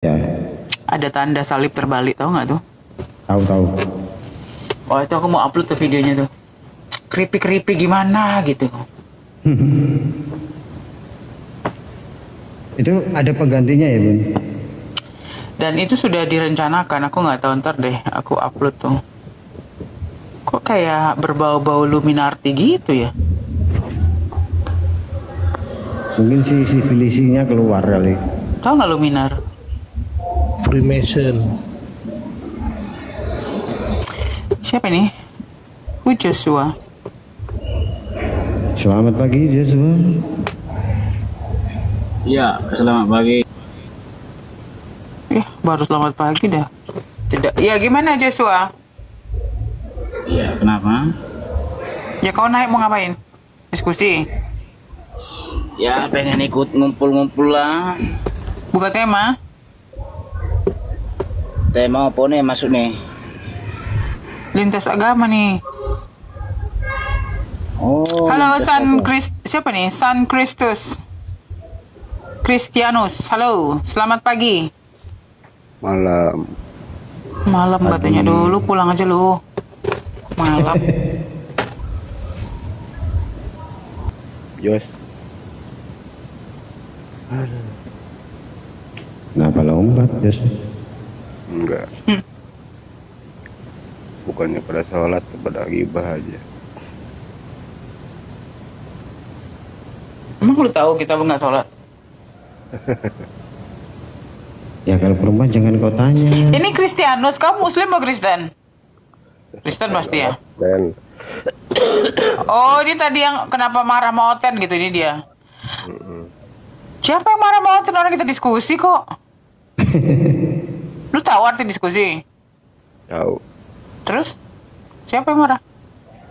Ya, Ada tanda salib terbalik, tahu nggak tuh? tahu-tahu. Oh itu aku mau upload tuh videonya tuh. Keripik-keripik gimana gitu. Itu ada penggantinya ya, Bun? Dan itu sudah direncanakan, aku nggak tahu, ntar deh aku upload tuh. Kok kayak berbau-bau Luminarti gitu ya? Mungkin si sivilisinya keluar kali. Tahu nggak Luminar? Freemason. Siapa ini? Joshua. Selamat pagi, Joshua. Iya, selamat pagi. Baru selamat pagi dah. Tidak. Ya gimana Joshua? Iya, kenapa? Ya kau naik mau ngapain? Diskusi? Ya, pengen ikut ngumpul-ngumpul lah. Buka tema? Tema apa nih masuk nih? Lintas agama nih. Oh, Halo lintas San apa? siapa nih? San Kristus. Kristianus. Halo, selamat pagi. Malam. Malam katanya dulu, pulang aja lu. Malam. Jos. Kenapa lompat, Joshua? Enggak. Bukannya pada sholat, pada gibah aja. Emang lu tahu kita nggak sholat? Ya kalau perempuan jangan kau tanya. Ini Kristianus, kamu Muslim atau Kristen? Kristen pasti ya. Dan Oh, ini tadi yang kenapa marah sama Oten gitu, ini dia. Siapa yang marah sama Oten? Orang kita diskusi kok. Lu tahu arti diskusi? tahu Terus? Siapa yang marah?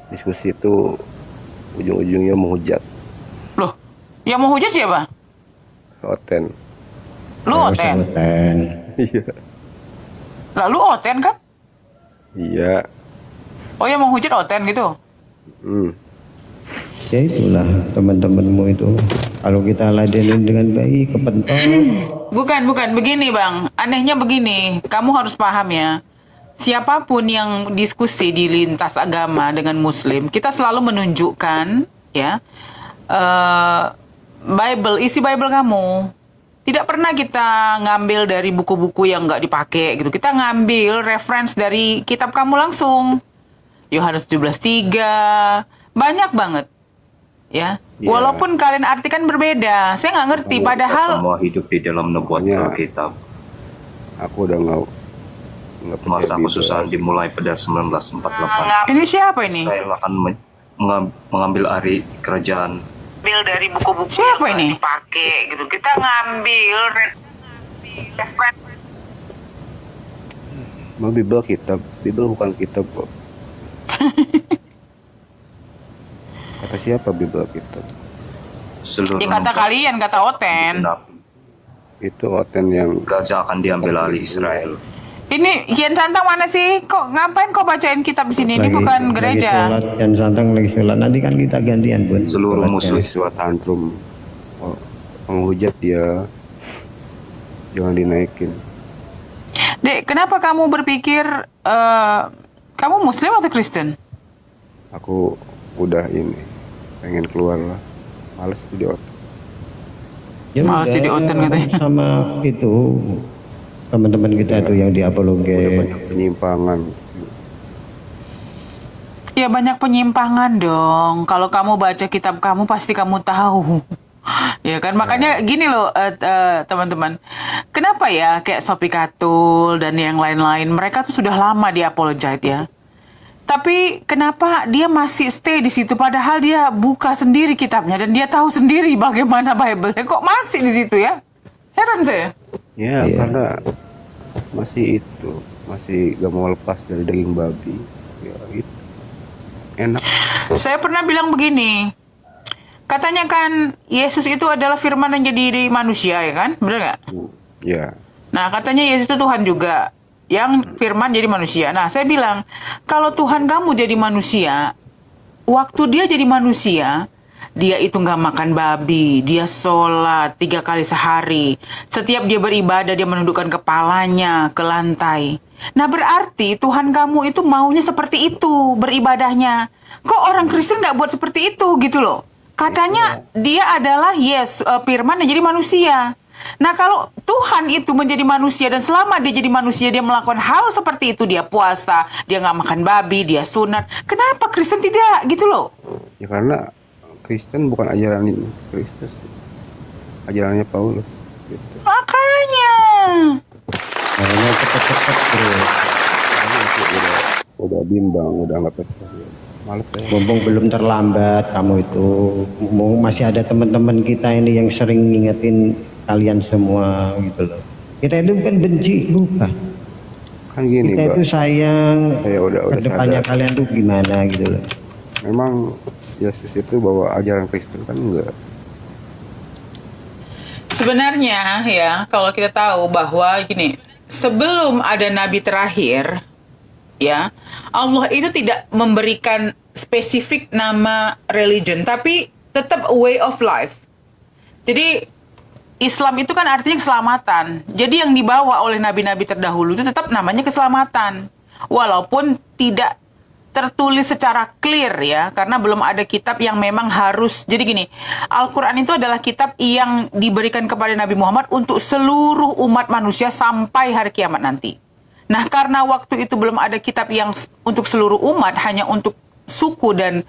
diskusi itu ujung-ujungnya menghujat. Loh, yang mau hujat siapa? Oten. Lu Oten. Oten. Iya. Lalu Oten kan? Iya. Oh, yang mau hujat Oten gitu? Ya itulah teman-temanmu itu. Kalau kita ladenin dengan baik, kepentok. Bukan. Begini bang, anehnya begini. Kamu harus paham ya. Siapapun yang diskusi di lintas agama dengan Muslim, kita selalu menunjukkan ya Bible, isi Bible kamu. Tidak pernah kita ngambil dari buku-buku yang nggak dipakai gitu. Kita ngambil reference dari kitab kamu langsung. Yohanes 17:3, banyak banget. Ya, Iya. walaupun kalian artikan berbeda, saya nggak ngerti. Padahal semua hidup di dalam nubuat Pokoknya- Alkitab. Aku udah nggak Masa Bible. kesusahan dimulai pada 1948. ini siapa ini? Israel akan mengambil alih kerajaan. Ngambil dari buku-buku siapa ini? Dipakai gitu. Kita ngambil Mau Bible kitab, Bible bukan kitab kok. Kata siapa Bible kitab? Seluruh ya kata kalian, kata Oten. Itu Oten yang Gaza akan diambil alih Israel. Ini Kian Santang mana sih? Kok ngapain kau bacain kitab di sini? Ini bukan gereja. Lagi sholat, dan santang lagi sholat. Nanti kan kita gantian, Bun. Seluruh Sholatnya. musuh suat tantrum. Oh, menghujat dia. Jangan dinaikin. Dek, kenapa kamu berpikir kamu Muslim atau Kristen? Aku udah ini pengen keluar lah. Males jadi otak. Ya Malah udah, jadi Oten katanya. sama itu teman-teman kita tuh yang di Udah apologe. banyak penyimpangan. Ya banyak penyimpangan dong. Kalau kamu baca kitab kamu pasti kamu tahu. Ya kan, makanya gini loh teman-teman. Kenapa ya kayak Sophie Katul dan yang lain-lain, mereka tuh sudah lama di apologize ya. Tapi kenapa dia masih stay di situ padahal dia buka sendiri kitabnya dan dia tahu sendiri bagaimana Bible-nya, kok masih di situ ya? Heran saya. Ya Iya. karena masih gak mau lepas dari daging babi. Ya gitu. Enak. Saya pernah bilang begini. Katanya kan Yesus itu adalah firman yang jadi manusia ya kan? Bener nggak? Ya. Nah katanya Yesus itu Tuhan juga. Yang firman jadi manusia. Nah saya bilang, kalau Tuhan kamu jadi manusia, waktu dia jadi manusia, dia itu nggak makan babi, dia sholat 3 kali sehari. Setiap dia beribadah, dia menundukkan kepalanya ke lantai. Nah berarti Tuhan kamu itu maunya seperti itu beribadahnya. Kok orang Kristen nggak buat seperti itu gitu loh? Katanya dia adalah firman yang jadi manusia. Nah kalau Tuhan itu menjadi manusia dan selama dia jadi manusia dia melakukan hal seperti itu, dia puasa, dia nggak makan babi, dia sunat. Kenapa Kristen tidak gitu loh? Ya karena Kristen bukan ajaran Kristus, ajarannya Paulus. Gitu. Makanya. Makanya cepet-cepet bro. Udah bimbang, udah nggak percaya. Males saya. Mumpung belum terlambat kamu itu. Masih ada teman-teman kita ini yang sering ngingetin kalian semua gitu loh. Kita itu kan benci, bukan. Kan gini, Kita Mbak. itu sayang Ya udah kedepannya sadar. kalian tuh gimana gitu loh. Memang Yesus itu bawa ajaran Kristen kan enggak. Sebenarnya ya, kalau kita tahu bahwa gini, sebelum ada nabi terakhir, ya, Allah itu tidak memberikan spesifik nama religion, tapi tetap a way of life. Jadi Islam itu kan artinya keselamatan. Jadi yang dibawa oleh nabi-nabi terdahulu itu tetap namanya keselamatan. Walaupun tidak tertulis secara clear ya, karena belum ada kitab yang memang harus. Jadi gini, Al-Quran itu adalah kitab yang diberikan kepada Nabi Muhammad untuk seluruh umat manusia sampai hari kiamat nanti. Nah, karena waktu itu belum ada kitab yang untuk seluruh umat, hanya untuk suku dan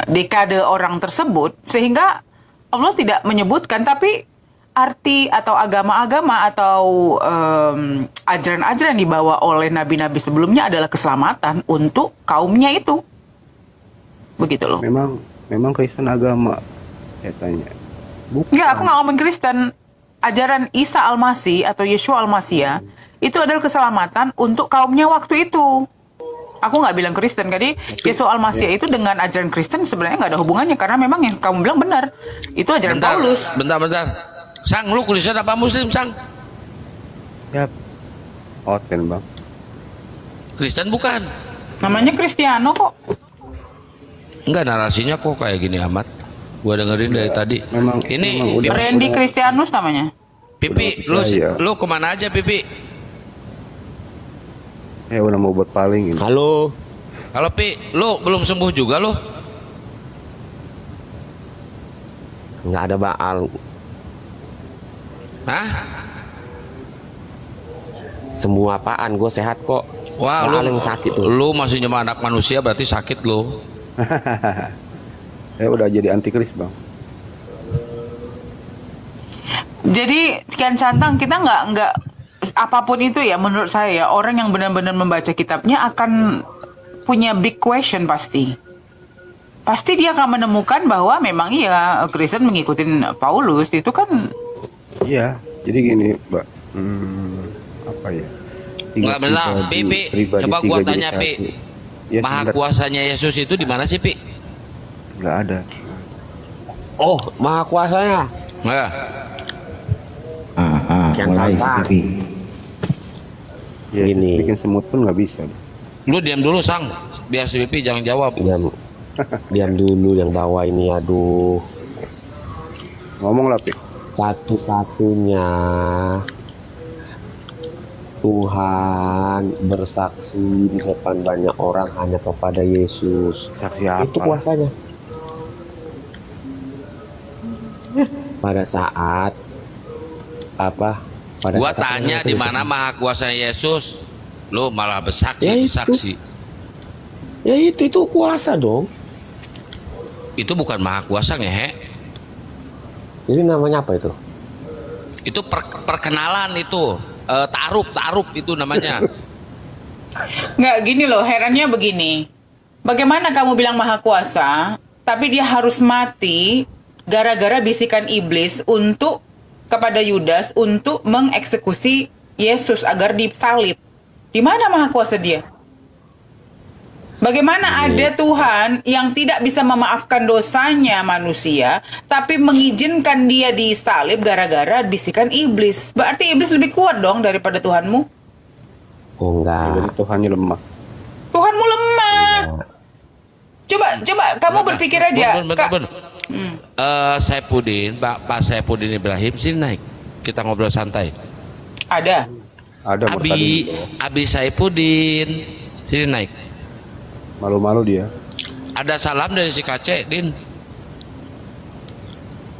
dekade orang tersebut, sehingga Allah tidak menyebutkan, tapi arti atau agama-agama atau ajaran-ajaran yang dibawa oleh nabi-nabi sebelumnya adalah keselamatan untuk kaumnya itu. Begitu loh. Memang Kristen agama, saya tanya. Bukan. Enggak, aku nggak ngomong Kristen. Ajaran Isa Al-Masih atau Yeshua Al-Masih itu adalah keselamatan untuk kaumnya waktu itu. Aku nggak bilang Kristen, jadi Yeshua Al-Masih itu dengan ajaran Kristen sebenarnya nggak ada hubungannya, karena memang yang kamu bilang benar. Itu ajaran Paulus. Bentar. Sang, lu Kristen apa Muslim, Sang? Ya, Oten bang. Kristen bukan? Namanya Kristiano kok. Enggak, narasinya kok kayak gini amat. Gua dengerin dari tadi. Memang udah. Randy Kristianus namanya. Pipi, udah percaya. lu kemana aja, Pipi? Udah mau buat paling ini. Halo, Pi, lu belum sembuh juga lu? Nggak ada baal. Hah? Semua apaan? Gue sehat kok. Wah, Baal yang sakit tuh. Lu masih cuma anak manusia berarti sakit lu. Udah jadi antikris bang. Jadi Kian Santang, kita nggak apapun itu ya, menurut saya ya, orang yang benar-benar membaca kitabnya akan punya big question pasti. Pasti dia akan menemukan bahwa memang iya Kristen mengikuti Paulus itu kan. Iya, jadi gini mbak. Apa ya? Nggak benar, Pi. Coba gua tanya, Pi. Ya, Maha kuasanya Yesus itu di mana sih, Pi? Nggak ada. Oh, maha kuasanya. Nah. Kian Mulai Santang. Pipi. Ya, Gini. bikin semut pun nggak bisa. Lu diam dulu, Sang. Biar si Pipi jangan jawab. Diam dulu yang bawa ini, aduh. Ngomong lah, Pi. Satu-satunya Tuhan bersaksi di depan banyak orang hanya kepada Yesus. Saksi apa? Itu kuasanya. Pada saat apa? Gua tanya di mana maha kuasa Yesus, lu malah bersaksi. Ya itu. Bersaksi. Ya itu kuasa dong. Itu bukan maha kuasa ngehe. Jadi namanya apa itu? Itu perkenalan itu. Ta'aruf itu namanya. Nggak, gini loh, herannya begini. Bagaimana kamu bilang maha kuasa, tapi dia harus mati gara-gara bisikan iblis kepada Yudas untuk mengeksekusi Yesus agar disalib. Di mana maha kuasa dia? Bagaimana ada Tuhan yang tidak bisa memaafkan dosanya manusia, tapi mengizinkan dia disalib gara-gara bisikan iblis? Berarti iblis lebih kuat dong daripada Tuhanmu? Oh enggak. Jadi Tuhannya lemah. Tuhanmu lemah. Coba kamu berpikir aja. Saipudin, Pak Saipudin Ibrahim sini naik. Kita ngobrol santai. Ada Abi Saipudin sini naik. Malu-malu dia. Ada salam dari si Kace, Din.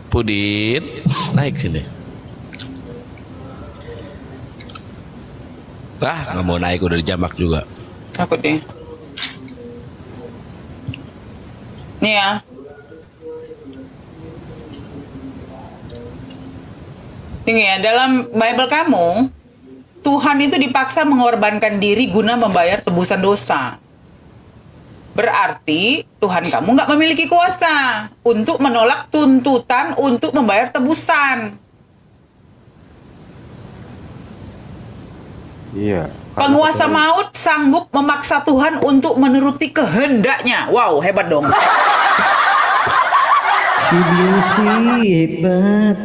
Pudin naik sini. Nggak mau naik, udah dijambak juga. Takut deh. Nih ya. Tinggi ya, dalam Bible kamu, Tuhan itu dipaksa mengorbankan diri guna membayar tebusan dosa. Berarti Tuhan kamu nggak memiliki kuasa untuk menolak tuntutan untuk membayar tebusan. Iya. Penguasa maut sanggup memaksa Tuhan untuk menuruti kehendaknya. Wow, hebat dong. Si Bilisi hebat.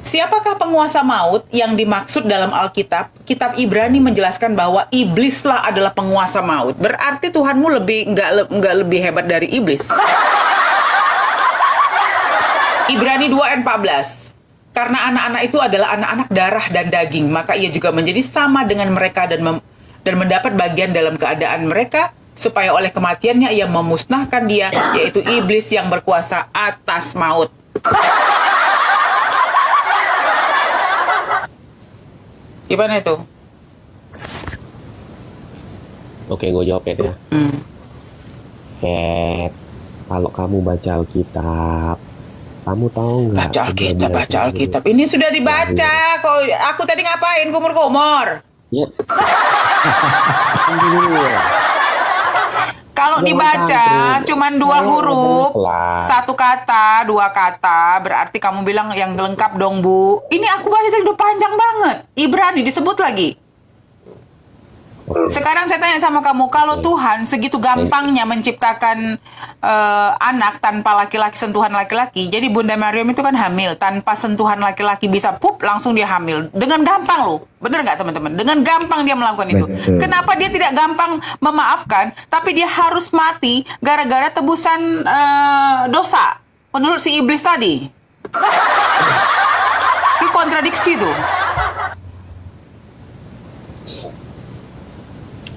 Siapakah penguasa maut yang dimaksud dalam Alkitab? Kitab Ibrani menjelaskan bahwa iblislah adalah penguasa maut. Berarti Tuhanmu nggak lebih hebat dari iblis. Ibrani 2 ayat 14. Karena anak-anak itu adalah anak-anak darah dan daging, maka ia juga menjadi sama dengan mereka dan mendapat bagian dalam keadaan mereka, supaya oleh kematiannya ia memusnahkan dia, yaitu iblis yang berkuasa atas maut. Gimana itu? Oke, gue jawab ya. Kalau kamu baca Alkitab, kamu tahu nggak? Baca Alkitab. Ini sudah dibaca. Kok aku tadi ngapain? Kumur-kumur. Ya. Kalau dibaca cuman 2 huruf, 1 kata, 2 kata, berarti kamu bilang yang lengkap dong, Bu. Ini aku baca tadi udah panjang banget. Ibrani disebut lagi. Sekarang saya tanya sama kamu, kalau Tuhan segitu gampangnya menciptakan anak tanpa laki-laki, sentuhan laki-laki, jadi Bunda Maryam itu kan hamil, tanpa sentuhan laki-laki bisa langsung dia hamil. Dengan gampang loh, bener nggak teman-teman? Dengan gampang dia melakukan itu. Betul. Kenapa dia tidak gampang memaafkan, tapi dia harus mati gara-gara tebusan dosa, menurut si iblis tadi? Itu kontradiksi tuh.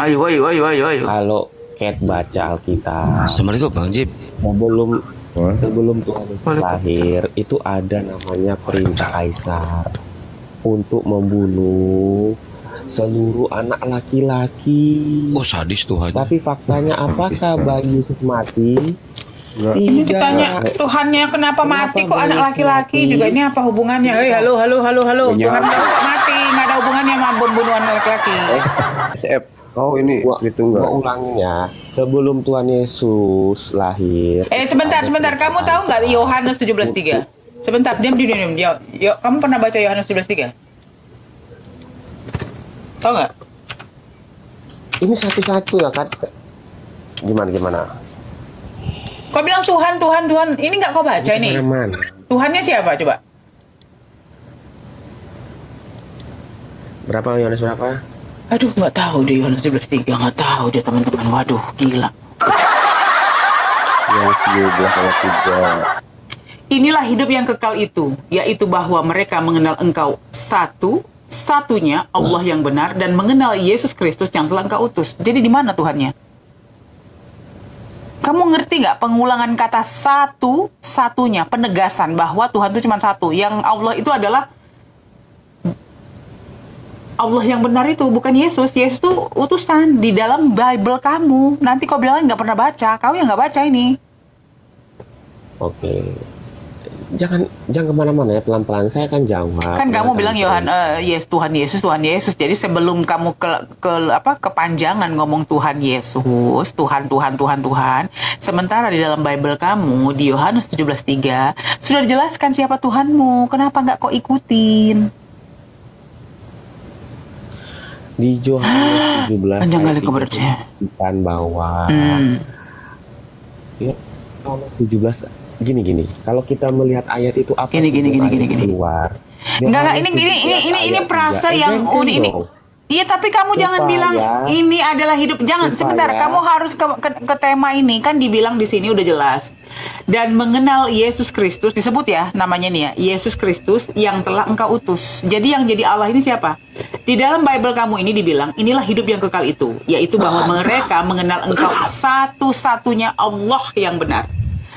Ayo. Kalau Cat baca Alkitab, Assalamualaikum Bang Jib. sebelum Tuhan lahir itu ada namanya perintah Kaisar untuk membunuh seluruh anak laki-laki. Oh, sadis Tuhan. Tapi faktanya apakah bayi Yesus mati? Ini ditanya Tuhannya kenapa mati kok anak laki-laki juga, ini apa hubungannya? Hei, halo. Tuhan tahu kok mati, nggak ada hubungannya sama pembunuhan laki-laki. SF. Oh ini Gua ulangin ya. Sebelum Tuhan Yesus lahir. Sebentar. Kamu tahu nggak Yohanes 17:3? Sebentar, diam. Yuk, kamu pernah baca Yohanes 17:3? Tahu nggak? Ini satu-satu ya kan? Gimana? Kau bilang Tuhan. Ini nggak kau baca ini? Mana? Tuhannya siapa coba? Berapa Yohanes berapa? Aduh, nggak tahu deh Yohanes 17:3, nggak tahu deh teman-teman. Waduh, gila. Yohanes 17 ayat 3. Inilah hidup yang kekal itu, yaitu bahwa mereka mengenal Engkau satu-satunya Allah yang benar dan mengenal Yesus Kristus yang telah Engkau utus. Jadi di mana Tuhannya? Kamu ngerti nggak pengulangan kata satu-satunya, penegasan bahwa Tuhan itu cuma satu. Yang Allah itu adalah Allah yang benar itu, bukan Yesus. Yesus itu utusan di dalam Bible kamu. Nanti kau bilang nggak pernah baca, kau yang nggak baca ini. Oke. Jangan kemana-mana ya, pelan-pelan. Saya akan jawab. Kan kamu bilang Tuhan Yesus. Jadi sebelum kamu kepanjangan ngomong Tuhan Yesus, Tuhan. Sementara di dalam Bible kamu di Yohanes 17:3 sudah dijelaskan siapa Tuhanmu. Kenapa nggak kau ikutin? Di Yohanes 17 Panjang kali ayat kau baca. disebutkan bahwa ya, 17 gini. Kalau kita melihat ayat itu apa? Gini. Keluar. Enggak, ini frase yang unik ini. Iya, tapi kamu jangan Supaya- bilang ini adalah hidup. Jangan, sebentar. Kamu harus ke tema ini. Kan dibilang di sini udah jelas. Dan mengenal Yesus Kristus, disebut ya namanya nih ya, Yesus Kristus yang telah engkau utus. Jadi yang jadi Allah ini siapa? Di dalam Bible kamu ini dibilang, inilah hidup yang kekal itu. Yaitu bahwa mereka mengenal engkau satu-satunya Allah yang benar.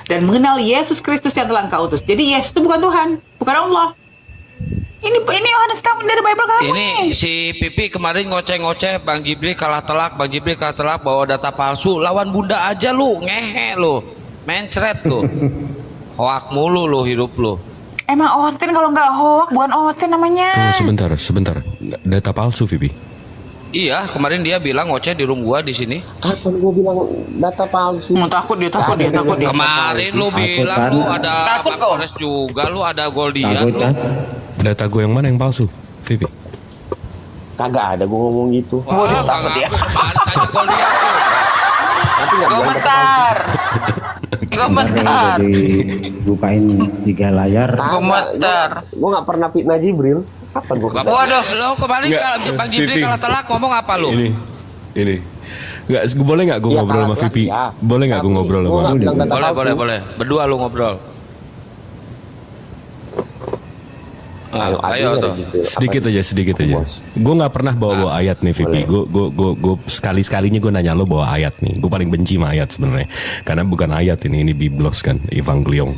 Dan mengenal Yesus Kristus yang telah engkau utus. Jadi Yesus itu bukan Tuhan, bukan Allah. Ini Yohanes kamu dari Bible kamu Ini si Pipi kemarin ngoceh-ngoceh Bang Jibril kalah telak, bawa data palsu. Lawan Bunda aja lu, ngehe lu. Mencret lu. Hoak mulu lu hidup lu. Emang Oten kalau nggak hoak, bukan Oten namanya. Tunggu sebentar. Data palsu, Vivi. Iya, kemarin dia bilang ngoceh di room gua di sini. Kapan gue bilang data palsu? Takut dia. Kemarin lu bilang kan? lu ada Takut Pak Polres juga, lu ada Goldian Takut lu. kan? Data gue yang mana yang palsu, Vivi? Kagak ada gue ngomong gitu. Wah, takut dia. Tanya Goldian tuh. Tapi nggak bilang data Komentar. Komentar. Jadi bukain 3 layar. Komentar. Gue nggak pernah fitnah Jibril. Kapan gue? Waduh, lo kemarin Nggak, Bang Jibril Vivi. kalah telak ngomong apa lu? Ini. Nggak, boleh nggak gue Iya, ngobrol sama kalah Vivi? ya. Boleh nggak gue Tapi ngobrol gua sama nggak bilang data palsu. Boleh. Berdua lu ngobrol. Ayo tuh. sedikit aja. Bos. Gue nggak pernah bawa ayat nih, Vivi. Gue sekalinya gue nanya lo bawa ayat nih. Gue paling benci sama ayat sebenarnya, karena bukan ayat ini biblos kan, evangelion.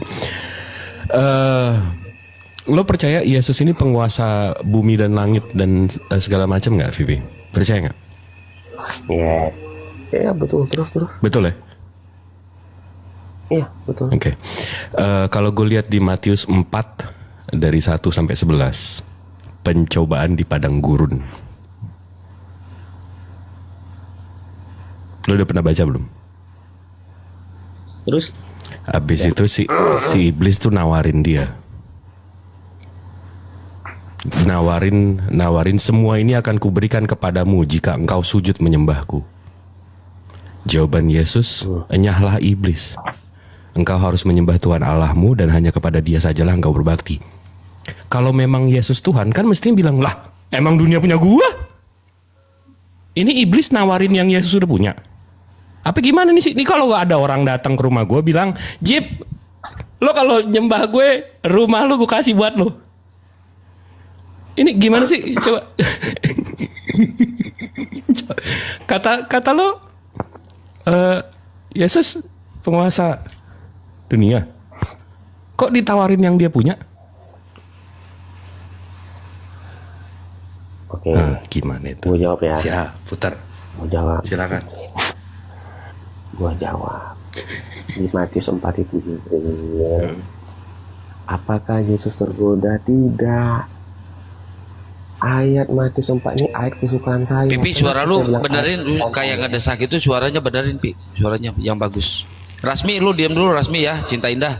Lo percaya Yesus ini penguasa bumi dan langit dan segala macam nggak, Vivi? Percaya nggak? Yes. Ya betul, terus. Betul ya? Iya betul. Oke. Kalau gue lihat di Matius 4 dari 1 sampai 11, pencobaan di padang gurun. Lo udah pernah baca belum? Terus? Habis itu si iblis tuh nawarin dia. Nawarin semua ini akan kuberikan kepadamu jika engkau sujud menyembahku. Jawaban Yesus, enyahlah iblis. Engkau harus menyembah Tuhan Allahmu dan hanya kepada Dia sajalah engkau berbakti. Kalau memang Yesus Tuhan kan mestinya bilang, lah emang dunia punya gua? Ini iblis nawarin yang Yesus sudah punya. Apa gimana nih sih? Ini kalau ada orang datang ke rumah gue bilang, Jip, lo kalau nyembah gue, rumah lo gue kasih buat lo. Ini gimana sih? Coba. Kata lo, Yesus penguasa dunia. Kok ditawarin yang dia punya? Oke. Nah, gimana itu? Gue jawab ya. Siap, putar. Gue jawab. Silakan. Gue jawab. Di Matius 4 itu Jibril. Apakah Yesus tergoda? Tidak. Ayat Matius 4 ini ayat kesukaan saya. Pipi, suara Kenapa lu saya bilang benerin, ayat lu kesukaan kayak saya? ngedesak itu suaranya benerin, Pi. Suaranya yang bagus. Rasmi, lu diam dulu Rasmi ya, Cinta Indah.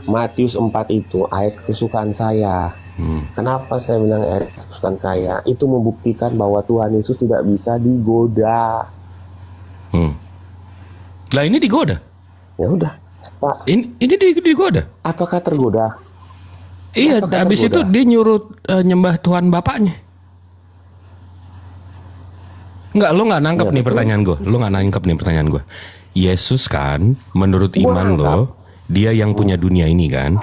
Matius 4 itu ayat kesukaan saya. Kenapa saya bilang ayat kesukaan saya? Itu membuktikan bahwa Tuhan Yesus tidak bisa digoda. Lah ini digoda. Ya udah, Pak. Ini digoda. Apakah tergoda? Iya, Apakah habis itu tergoda? dia nyuruh nyembah Tuhan Bapaknya. Enggak, lo nggak nangkep Iya, nih betul. pertanyaan gue. Lo nggak nangkep nih pertanyaan gue. Yesus kan, menurut Gua iman nangkap. lo, dia yang punya dunia ini kan.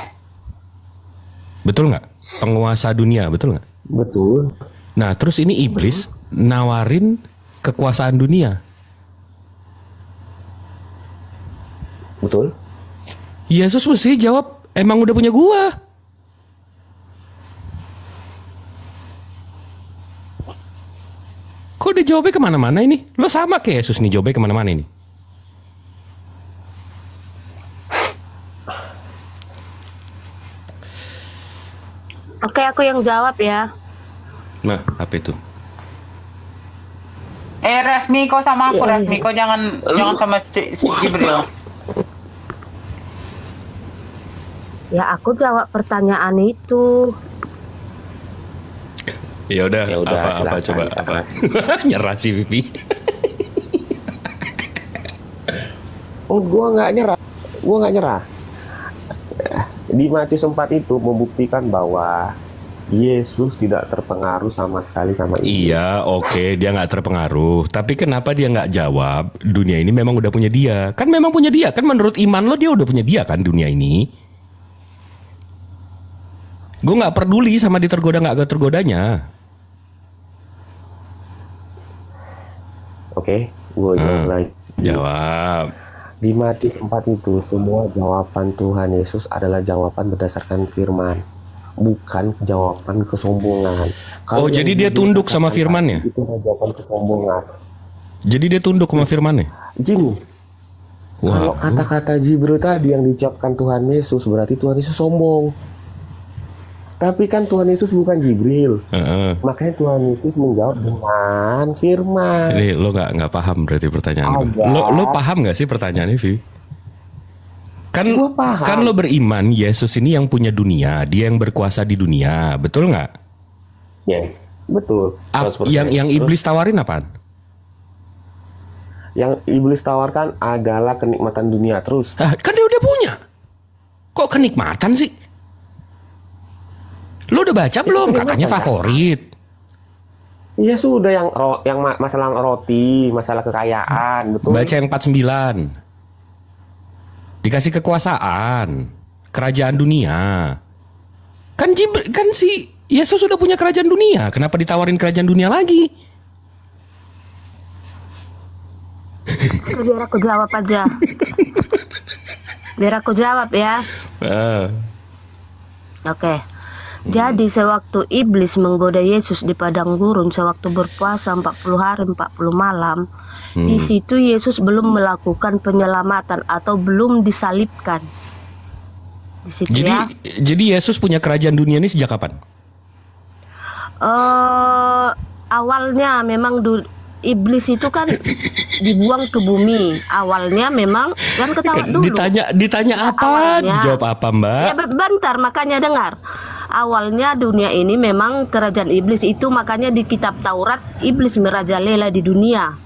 Betul nggak? Penguasa dunia, betul nggak? Betul. Nah, terus ini iblis nawarin kekuasaan dunia. Betul. Yesus mesti jawab, emang udah punya gua. Kok dia jawabnya kemana-mana ini? Lo sama kayak Yesus nih, jawabnya kemana-mana ini. Oke, aku yang jawab ya. Nah, apa itu? Rasmi kok sama aku, Rasmi kok jangan sama si Jibril. Ya, aku jawab pertanyaan itu. Ya udah, Ya udah, apa silakan. coba apa? Nyerah si Pipi. Oh, gua nggak nyerah. Di Matius 4 itu membuktikan bahwa Yesus tidak terpengaruh sama sekali sama iblis. Iya, oke, dia nggak terpengaruh. Tapi kenapa dia nggak jawab? Dunia ini memang udah punya dia. Kan memang punya dia. Kan menurut iman lo dia udah punya dia kan dunia ini. Gue nggak peduli sama ditergoda nggak tergodanya. Oke, gue jawab lagi. Jawab. Di Matius 4 itu semua jawaban Tuhan Yesus adalah jawaban berdasarkan firman, bukan jawaban kesombongan. Oh, jadi dia tunduk sama firman-nya? Itu jawaban kesombongan. Jadi dia tunduk sama firman-nya? Gini, kalau kata-kata Jibril tadi yang diucapkan Tuhan Yesus, berarti Tuhan Yesus sombong. Tapi kan Tuhan Yesus bukan Jibril. Makanya Tuhan Yesus menjawab dengan firman. Jadi lo nggak paham berarti pertanyaan gue. Lo paham nggak sih pertanyaannya, Vi? Kan lo beriman Yesus ini yang punya dunia, dia yang berkuasa di dunia, betul nggak? Ya, betul. Yang iblis tawarin apaan? Yang iblis tawarkan adalah kenikmatan dunia terus. Kan dia udah punya. Kok kenikmatan sih? Lo udah baca belum? Katanya favorit. Iya sudah, yang masalah roti, masalah kekayaan, betul. Baca yang 49. Dikasih kekuasaan, kerajaan dunia. Kan si Yesus sudah punya kerajaan dunia. Kenapa ditawarin kerajaan dunia lagi? Biar aku jawab aja. Biar aku jawab ya. Oke. Jadi sewaktu iblis menggoda Yesus di padang gurun, sewaktu berpuasa 40 hari 40 malam, di situ Yesus belum melakukan penyelamatan atau belum disalibkan. Di situ jadi Yesus punya kerajaan dunia ini sejak kapan? Awalnya memang iblis itu kan dibuang ke bumi. Awalnya memang kan ketawa dulu. Ditanya apa? Jawab apa, Mbak? Ya bentar, makanya dengar. Awalnya dunia ini memang kerajaan iblis itu, makanya di kitab Taurat iblis merajalela di dunia.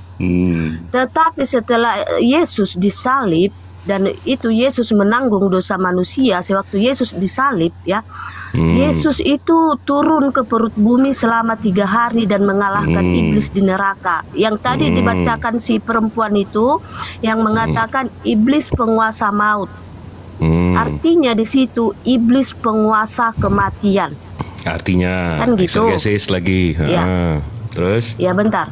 Tetapi setelah Yesus disalib dan itu Yesus menanggung dosa manusia, sewaktu Yesus disalib ya, Yesus itu turun ke perut bumi selama 3 hari dan mengalahkan iblis di neraka. Yang tadi dibacakan si perempuan itu yang mengatakan iblis penguasa maut. Artinya di situ iblis penguasa kematian. Artinya kan gitu. Exegesis lagi. Ya. Terus? Ya bentar.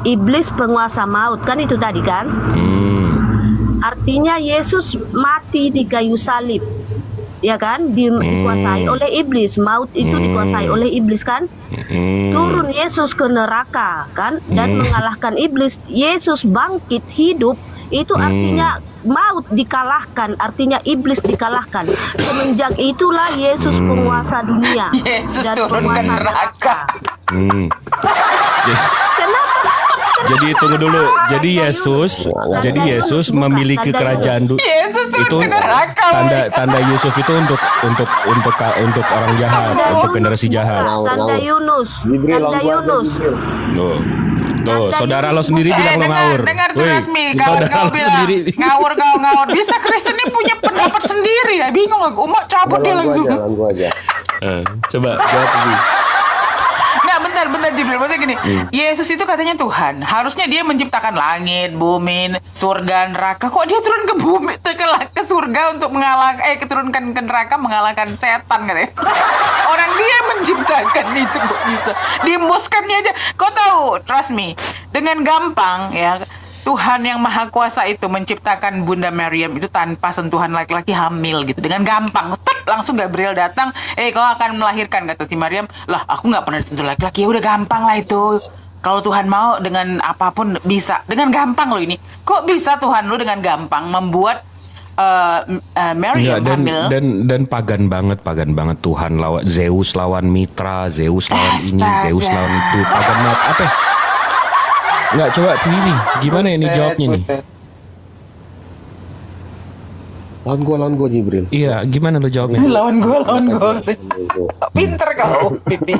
Iblis penguasa maut kan itu tadi kan? Artinya Yesus mati di kayu salib. Ya kan? Dikuasai oleh iblis. Maut itu dikuasai oleh iblis kan? Turun Yesus ke neraka kan? Dan mengalahkan iblis. Yesus bangkit hidup. Itu artinya maut dikalahkan, artinya iblis dikalahkan. Semenjak itulah Yesus penguasa dunia. Yesus dan turun ke neraka. Kenapa? Jadi tunggu dulu. Jadi Yesus memiliki kerajaan itu tanda Yusuf itu untuk orang jahat, untuk generasi jahat. Tanda Yunus. Tuh, saudara lo sendiri bilang lo ngawur. Dengar tuh Rasmi, kau bilang ngawur. Bisa Kristen ini punya pendapat sendiri ya, bingung aku. Mau cabut dia langsung. Coba jawab lagi. Nggak, bentar Jibril, maksudnya gini, Yesus itu katanya Tuhan, harusnya dia menciptakan langit, bumi, surga, neraka. Kok dia turun ke bumi, ke surga untuk keturunkan ke neraka mengalahkan setan katanya. Orang dia menciptakan itu kok bisa diembuskannya aja. Kau tahu Rasmi, dengan gampang ya Tuhan yang Maha Kuasa itu menciptakan Bunda Maryam itu tanpa sentuhan laki-laki hamil gitu. Dengan gampang, langsung Gabriel datang, kau akan melahirkan, kata si Maryam. Lah, aku nggak pernah disentuh laki-laki. Ya udah gampang lah itu. Kalau Tuhan mau dengan apapun bisa. Dengan gampang loh ini. Kok bisa Tuhan lu dengan gampang membuat Maryam hamil? Dan pagan banget Tuhan lawan Zeus lawan Mitra, Zeus lawan ini, Zeus lawan itu. Pagan banget. Apa? Nggak, coba TV gimana ini jawabnya nih? Lawan gua Jibril. Iya, gimana lo jawabnya? lawan gua. Pinter kau, Pipi.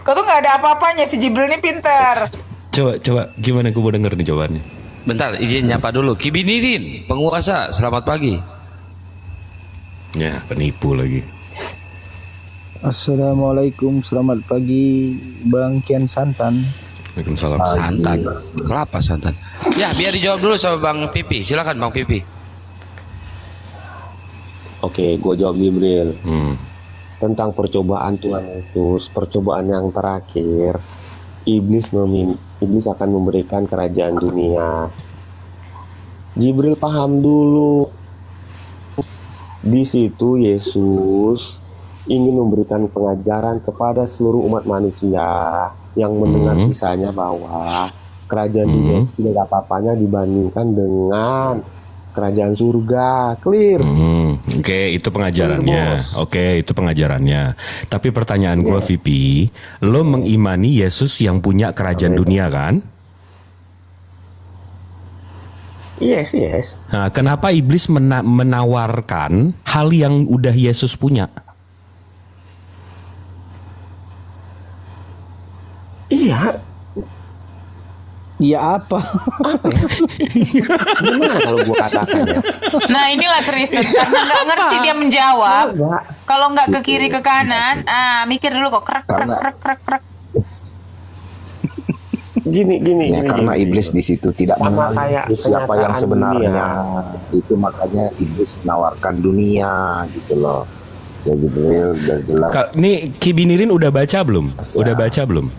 Kau tuh nggak ada apa-apanya, si Jibril ini pinter. Coba gimana, gua mau denger nih jawabannya. Bentar, izin nyapa dulu. Kibinirin, penguasa, selamat pagi. Ya, penipu lagi. Assalamualaikum, selamat pagi Bang Kian Santan. Waalaikumsalam. Santan. Kelapa santan. Ya, biar dijawab dulu sama Bang Pipi. Silakan Bang Pipi. Oke, gue jawab Jibril. Tentang percobaan Tuhan Yesus, percobaan yang terakhir, iblis akan memberikan kerajaan dunia. Jibril paham dulu. Di situ Yesus ingin memberikan pengajaran kepada seluruh umat manusia yang mendengar kisahnya bahwa kerajaan dunia tidak ada apa-apanya dibandingkan dengan kerajaan surga. Clear. Oke, itu pengajarannya. Oke, itu pengajarannya. Tapi pertanyaan gue, Vipi, lo mengimani Yesus yang punya kerajaan dunia kan? Yes. Nah, kenapa iblis menawarkan hal yang udah Yesus punya? Iya. Iya apa? Gimana kalau gue katakan ya? Nah inilah Kristen, karena nggak ngerti dia menjawab. Kalau nggak ke kiri ke kanan, mikir dulu kok krek. Gini. Ya, karena iblis di situ tidak mengenal siapa yang sebenarnya. Itu makanya iblis menawarkan dunia gitu loh. Ya Jibril udah jelas. Nih Kibinirin udah baca belum? Udah baca belum?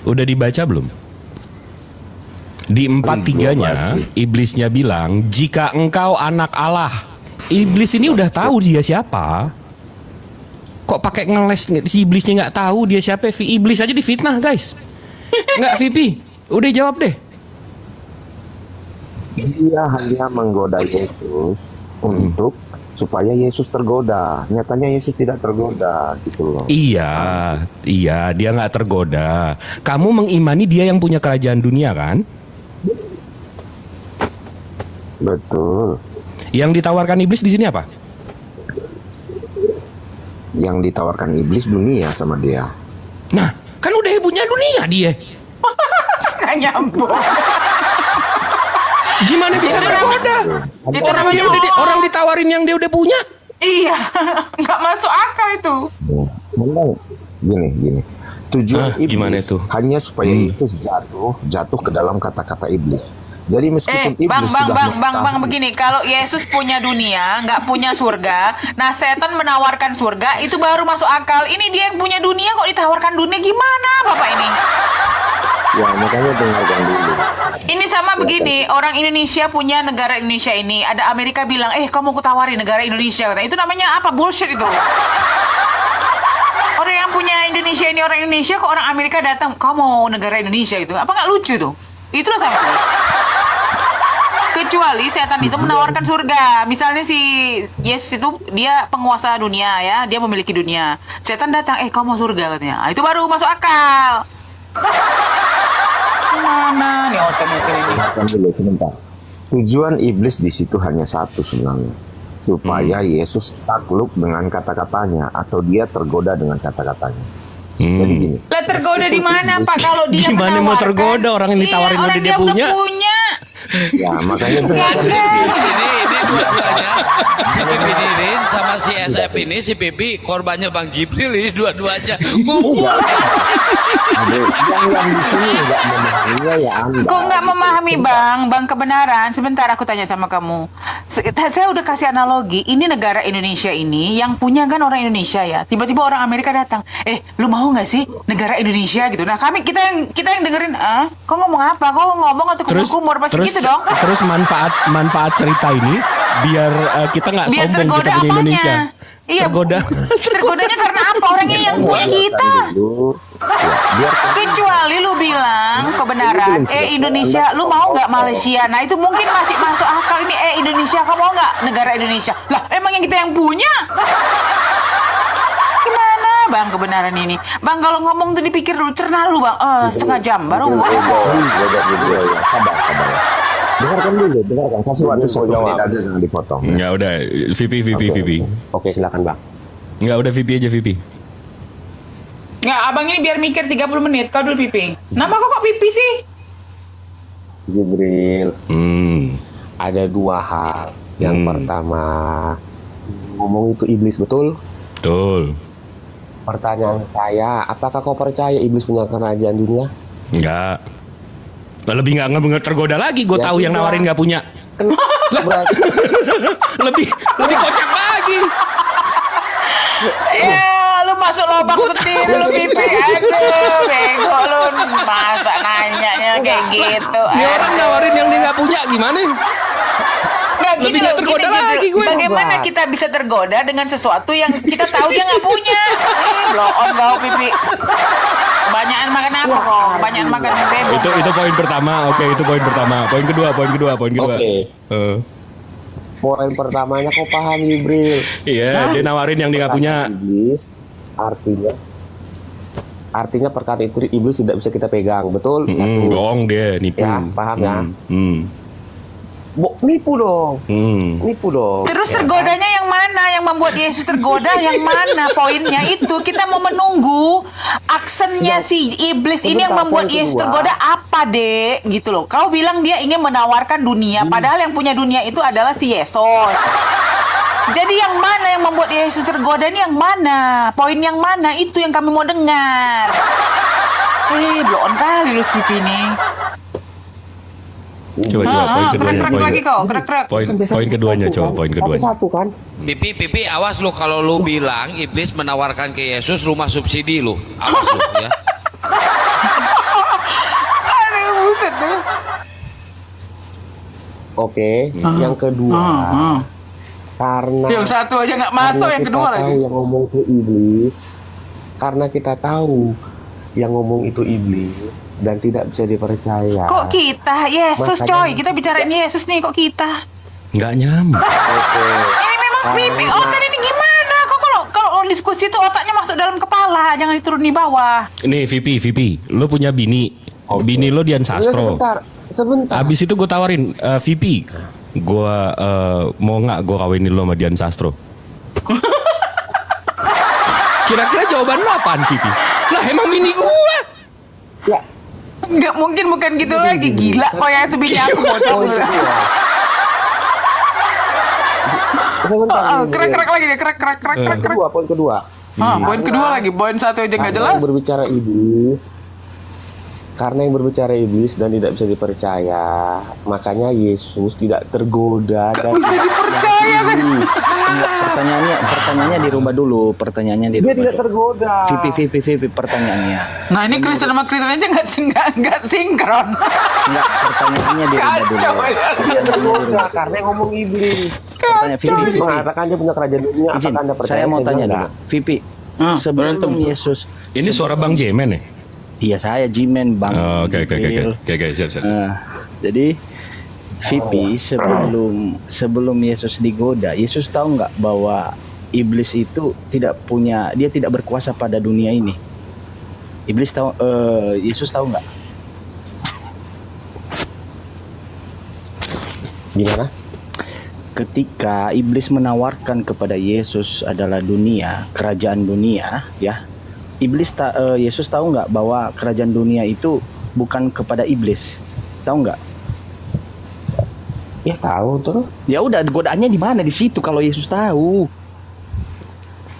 Udah dibaca belum? Di 4:3-nya iblisnya bilang, jika engkau anak Allah. Iblis ini udah tahu dia siapa. Kok pakai ngeles si iblisnya nggak tahu dia siapa? Iblis aja difitnah guys. Nggak Vipi, udah jawab deh. Dia hanya menggoda Yesus untuk supaya Yesus tergoda. Nyatanya Yesus tidak tergoda gitu loh. Iya, dia nggak tergoda. Kamu mengimani dia yang punya kerajaan dunia kan? Betul. Yang ditawarkan iblis di sini apa? Yang ditawarkan iblis dunia sama dia. Nah, kan udah punya dunia dia. Nggak nyambung. Gimana bisa tergoda? Orang ditawarin yang dia udah punya. Iya, nggak masuk akal itu. Memang gini. Tujuan iblis itu? Hanya supaya itu jatuh ke dalam kata-kata iblis. Jadi meskipun iblis bang, begini, kalau Yesus punya dunia, nggak punya surga, nah setan menawarkan surga, itu baru masuk akal. Ini dia yang punya dunia kok ditawarkan dunia, gimana Bapak ini? Ya makanya dengarkan dulu. Ini sama begini, orang Indonesia punya negara Indonesia ini, ada Amerika bilang, kamu mau kutawari negara Indonesia, itu namanya apa? Bullshit itu. Orang yang punya Indonesia ini orang Indonesia, kok orang Amerika datang, kamu mau negara Indonesia gitu, apa nggak lucu tuh? Itulah sama. Kecuali setan itu menawarkan surga. Misalnya si Yesus itu dia penguasa dunia ya, dia memiliki dunia. Setan datang, kamu mau surga katanya. Itu baru masuk akal. Mana nih otak-otak ini? Dulu sebentar. Tujuan iblis di situ hanya satu sebenarnya, supaya Yesus takluk dengan kata-katanya atau dia tergoda dengan kata-katanya. Jadi gini. Lah tergoda di mana Pak? Kalau dia gimana mau tergoda orang yang ditawarin udah dia punya? Ya makanya itu. Ini dua-duanya si Pipi Nirin sama si SF ini si Pipi korbannya Bang Jibril ini dua-duanya ngumpul. Yang di sini nggak memahaminya ya Anda. Kok nggak memahami Bang kebenaran? Sebentar aku tanya sama kamu. Saya udah kasih analogi. Ini negara Indonesia ini yang punya kan orang Indonesia ya. Tiba-tiba orang Amerika datang. Lu mau nggak sih negara Indonesia gitu? Nah kita yang dengerin. Kok ngomong apa? Kok ngomong atau kumur-kumur pasti gitu dong. Terus manfaat cerita ini biar kita nggak sombong kita punya Indonesia. Iya, tergodanya karena apa? Orangnya yang punya kita. Kecuali lu bilang kebenaran, Indonesia, lu mau nggak Malaysia? Nah itu mungkin masih masuk akal ini. Indonesia, kamu mau nggak negara Indonesia? Lah emang yang kita yang punya? Gimana Bang kebenaran ini? Bang kalau ngomong tuh dipikir dulu, cerna dulu Bang. Setengah jam baru ngomong. Sabar. Dengarkan dulu, kasih waktu 1 menit aja jangan dipotong. Ya udah, VP. Oke, silakan Bang. Enggak, udah VP aja VP. Nggak, abang ini biar mikir 30 menit. Kau dulu Pipi. Nama kok Pipi sih? Jibril. Ada 2 hal. Yang pertama, ngomong itu iblis, betul? Betul. Pertanyaan saya, apakah kau percaya iblis punya kerajaan dunia? Enggak. Lebih nggak tergoda lagi. Gue tahu yang nawarin nggak punya. lebih kocak lagi. Ya, lu masuk lubang setir lu pipi. Aduh, bego lu. Masa nanyanya kayak gitu. Ini orang nawarin yang dia nggak punya gimana? Lebih nggak tergoda lagi gue. Bagaimana kita bisa tergoda dengan sesuatu yang kita tahu dia nggak punya? Blow on kau pipi. Banyakan makan apa kok? Banyakan makan bebek. Itu poin pertama. Oke, itu poin pertama. Poin kedua. Oke. Poin pertamanya kau paham Jibril. Iya, dia nawarin yang dia nggak punya. Iblis artinya perkataan itu iblis tidak bisa kita pegang, betul? Bohong dia, nipu. Ya, paham ya? Nipu dong. Terus tergodanya yang mana? Yang membuat Yesus tergoda yang mana? Poinnya itu kita mau menunggu aksennya si iblis ini yang membuat Yesus tergoda apa, Dek? Gitu loh. Kau bilang dia ingin menawarkan dunia, padahal yang punya dunia itu adalah si Yesus. Jadi yang mana yang membuat Yesus tergoda ini yang mana? Poin yang mana? Itu yang kami mau dengar. Blow on kali lu pipi nih. Coba poin keduanya. Poin keduanya coba poin keduanya. Satu kan? Pipi, awas lu kalau lu bilang iblis menawarkan ke Yesus rumah subsidi lu. Awas lu ya. Aduh, buset deh. Oke, yang kedua. Karena yang satu aja nggak masuk, yang kedua lagi. Yang ngomong itu iblis. Karena kita tahu yang ngomong itu iblis dan tidak bisa dipercaya. Kok kita? Yesus coy, kita bicarain Yesus nih, kok kita? Nggak nyambung. Ini memang pipi. Tadi ini gimana? Kok kalau diskusi itu otaknya masuk dalam kepala, jangan diturun di bawah. Nih VP, lu punya bini. Bini lo Dian Sastro. Sebentar. Abis itu gue tawarin, VP, gue mau nggak gue kawinin lo sama Dian Sastro? Kira-kira jawaban lo apaan, VP? Lah emang bini gue. Ya. Nggak mungkin, bukan gitu lagi. Gila, kok ya itu bini aku bocor. Krek lagi deh, krek. Poin kedua. Poin kedua lagi, poin satu aja nggak jelas. Berbicara iblis. Karena yang berbicara iblis dan tidak bisa dipercaya, makanya Yesus tidak tergoda dan bisa dipercaya kan? Pertanyaannya dirubah dulu. Dia tidak tergoda. Vivi pertanyaannya. Nah ini Kristen sama Kristen aja nggak sinkron. Enggak, pertanyaannya dirubah dulu. Dia tergoda karena yang ngomong iblis. Pertanyaan Vivi mengatakan dia punya kerajaan dunia. Apakah Anda percaya? Saya mau tanya dulu, Vivi. Sebelum Yesus. Ini suara Bang Jemen ya? Iya, saya Jimen, Bang. Oke, siap. Jadi Vivi, sebelum Yesus digoda, Yesus tahu nggak bahwa iblis itu dia tidak berkuasa pada dunia ini. Yesus tahu nggak? Gimana? Ketika iblis menawarkan kepada Yesus adalah dunia, kerajaan dunia, ya. Yesus tahu nggak bahwa kerajaan dunia itu bukan kepada iblis, tahu nggak? Ya tahu tuh. Ya udah, godaannya di mana di situ kalau Yesus tahu?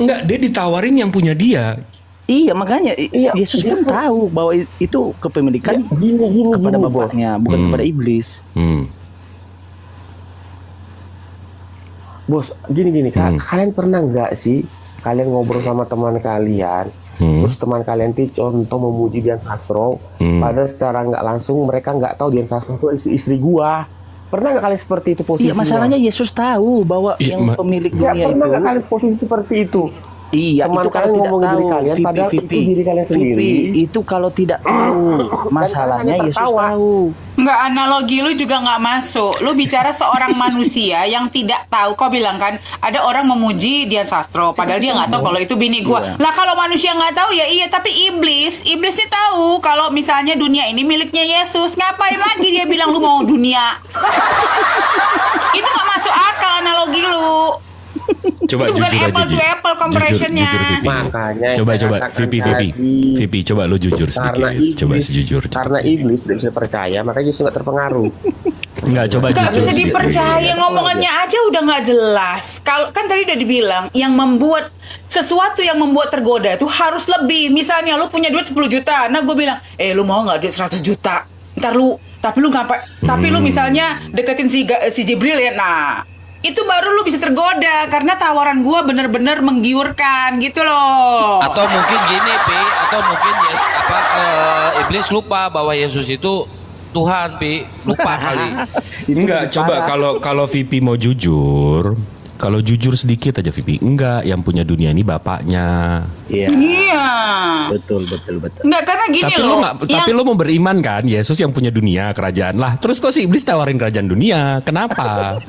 Enggak, dia ditawarin yang punya dia. Iya, makanya Yesus pun tahu bahwa itu kepemilikan kepada bapaknya, bukan kepada iblis. Bos, gini kalian pernah nggak sih kalian ngobrol sama teman kalian? Terus teman kalian contoh memuji Dian Sastro, padahal secara nggak langsung mereka nggak tahu Dian Sastro itu istri gua. Pernah nggak kalian seperti itu posisinya? Iya, masalahnya Yesus tahu bahwa yang pemilik dunia itu. Pernah nggak kalian posisi seperti itu? Iya, teman itu kalian ngomongin diri kalian, padahal itu diri kalian sendiri. Itu kalau tidak tahu, masalahnya Yesus tahu. Nggak, analogi lu juga nggak masuk. Lu bicara seorang manusia yang tidak tahu. Kau bilang kan ada orang memuji Dian Sastro, padahal dia nggak tahu kalau itu bini gua. Lah kalau manusia nggak tahu ya iya, tapi iblisnya tahu kalau misalnya dunia ini miliknya Yesus. Ngapain lagi dia bilang lu mau dunia? Itu nggak masuk akal analogi lu. Coba itu bukan apple to apple comparison-nya. Makanya coba VP, coba lu jujur sedikit. Coba sejujur. Karena iblis tidak bisa percaya, makanya Yesus nggak terpengaruh. Enggak, coba Nggak jujur bisa sedikit. dipercaya, ngomongannya aja udah nggak jelas. Kalau kan tadi udah dibilang, yang membuat sesuatu yang membuat tergoda itu harus lebih. Misalnya lu punya duit 10 juta, nah gue bilang, lu mau nggak duit 100 juta? Ntar lu, tapi lu ngapain? Tapi lu misalnya deketin si Jibril ya, nah itu baru lu bisa tergoda karena tawaran gua bener-bener menggiurkan gitu loh. Atau mungkin gini, Pi, atau mungkin iblis lupa bahwa Yesus itu Tuhan, Pi. Lupa kali. Enggak, coba kalau VP mau jujur, kalau jujur sedikit aja VP. Enggak, yang punya dunia ini bapaknya. Iya. Iya. Betul. Enggak, karena gini Tapi loh. tapi lo mau beriman kan Yesus yang punya dunia, kerajaan lah. Terus kok si iblis tawarin kerajaan dunia? Kenapa?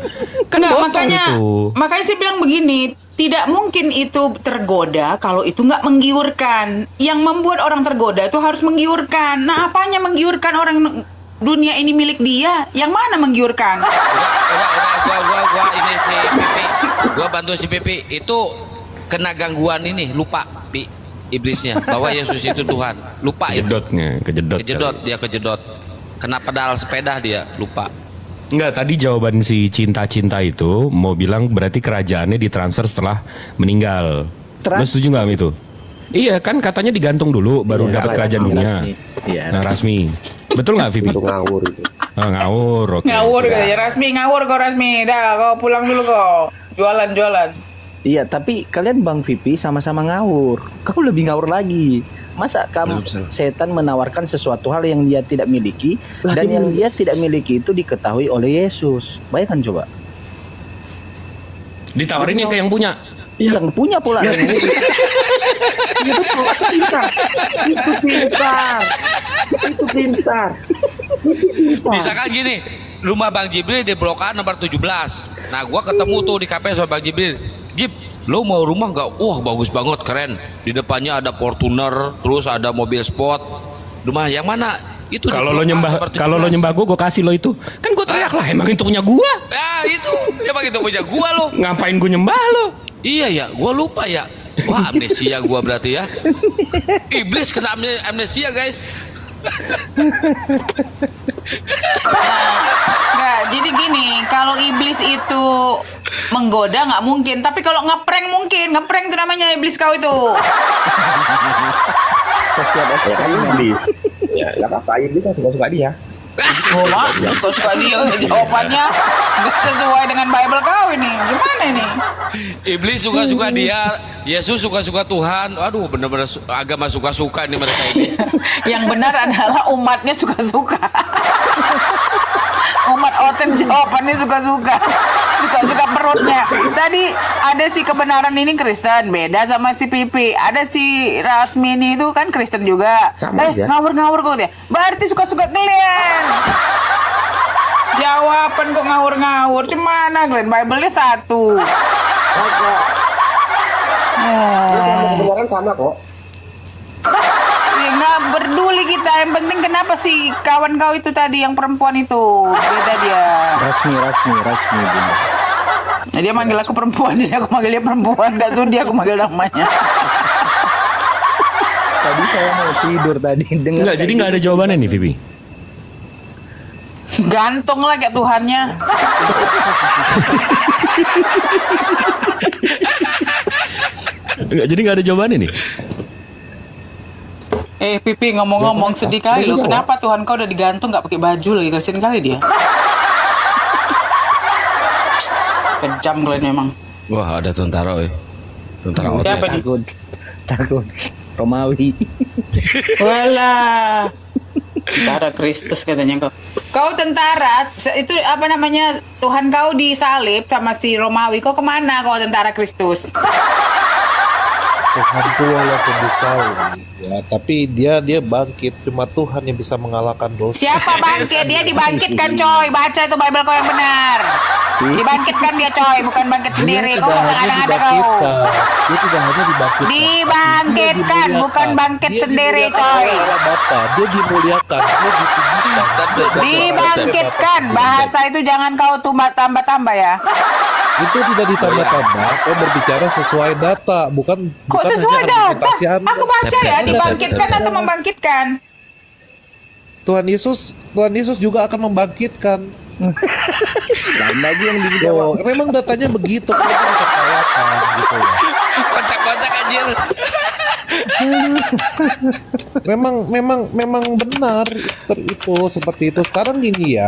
Kan Nggak, itu. makanya saya bilang begini, tidak mungkin itu tergoda kalau itu nggak menggiurkan. Yang membuat orang tergoda itu harus menggiurkan. Nah, apanya menggiurkan orang dunia ini milik dia? Yang mana menggiurkan? Udah, gua ini si Pipi. Gua bantu si Pipi. Itu kena gangguan ini, lupa, Pi, iblisnya bahwa Yesus itu Tuhan. Lupa itu. Kejedot, dia kejedot. Kena pedal sepeda dia, lupa. Enggak, tadi jawaban si cinta-cinta itu mau bilang berarti kerajaannya ditransfer setelah meninggal. Lo setuju nggak itu? Iya kan katanya digantung dulu baru dapat kerajaan dunia. Nah, rasmi. Betul nggak Vivi? Ngawur itu. Ngawur, oke. Ngawur ya, Rasmi, ngawur kok Rasmi. Dah, kau pulang dulu kok. Jualan. Iya, tapi kalian Bang Vipi sama-sama ngawur. Kau lebih ngawur lagi. Masa kamu setan menawarkan sesuatu hal yang dia tidak miliki dan yang dia tidak miliki itu diketahui oleh Yesus. Bayangkan coba. Ditawarin yang ke yang punya. Yang punya pula. Iya betul, itu pintar. Misalkan gini, rumah Bang Jibril di Blok A nomor 17. Nah, gua ketemu tuh di kafe sama Bang Jibril. Jib, lo mau rumah nggak? Wah, bagus banget, keren. Di depannya ada Fortuner, terus ada mobil sport. Rumah yang mana? Itu kalau lo nyembah gue kasih lo itu. Kan gue teriak lah, emang itu punya gue. Itu emang itu punya gue lo. Ngapain gue nyembah lo? Iya ya, gue lupa ya. Wah, amnesia gue berarti ya. Iblis kena amnesia, guys. Nggak, jadi gini, kalau iblis itu menggoda nggak mungkin, tapi kalau ngeprank mungkin. Ngeprank itu namanya iblis kau itu. Ya kan iblis. Ya nggak apa-apa, iblis suka-suka dia. Kau suka dia, jawabannya nggak sesuai dengan Bible kau ini. Gimana ini? Iblis suka-suka dia, Yesus suka-suka Tuhan. Aduh, bener-bener agama suka-suka nih mereka ini. Yang benar adalah umatnya suka-suka. Umat oten jawabannya suka-suka. Suka-suka perutnya. Tadi ada si kebenaran ini Kristen, beda sama si Pipi. Ada si Rasmi ini itu kan Kristen juga. Ngawur-ngawur kok dia. Berarti suka-suka kalian. Jawaban kok ngawur-ngawur. Cemana Glenn? Bible-nya satu. Kebenaran sama kok. Ya, nggak peduli kita. Yang penting kenapa sih kawan kau itu tadi yang perempuan itu beda dia. Rasmi Bunda. Nah, dia manggil aku perempuan, jadi aku manggil dia perempuan. Gak sudi aku manggil namanya. Tadi saya mau tidur tadi. Enggak, jadi nggak ada jawabannya nih Vivi. Gantung lah kayak Tuhannya. Enggak, jadi nggak ada jawabannya nih. Pipi ngomong-ngomong sedih kali loh. Kenapa Tuhan kau udah digantung nggak pakai baju lagi? Kasian kali dia. Kejam kalian memang. Wah, ada tentara, tentara outlet. Siapa nih? Takut. Romawi. Walah. Tentara Kristus katanya kau. Kau tentara, itu apa namanya? Tuhan kau disalib sama si Romawi. Kau kemana kau tentara Kristus? Tuhanku walaupun disalib, ya, tapi dia bangkit. Cuma Tuhan yang bisa mengalahkan dosa. Siapa bangkit? Dia dibangkitkan, coy. Baca itu Bible kau yang benar. Dibangkitkan dia, coy, bukan bangkit sendiri. Kau nggak ada kau. Dia tidak hanya dibangkitkan. Dibangkitkan, bukan bangkit sendiri, coy. Bapak, dia dimuliakan, dia ditinggikan. Dibangkitkan. Bahasa itu jangan kau tambah-tambah ya. Itu tidak ditambah-tambah. Saya berbicara sesuai data, bukan sesuai data. Aku baca ya, dibangkitkan atau membangkitkan. Tuhan Yesus juga akan membangkitkan. Lain lagi yang dijawab. Memang datanya begitu, kan dipercayakan gitu ya. Kocak-kocak anjir. Memang benar itu seperti itu. Sekarang gini.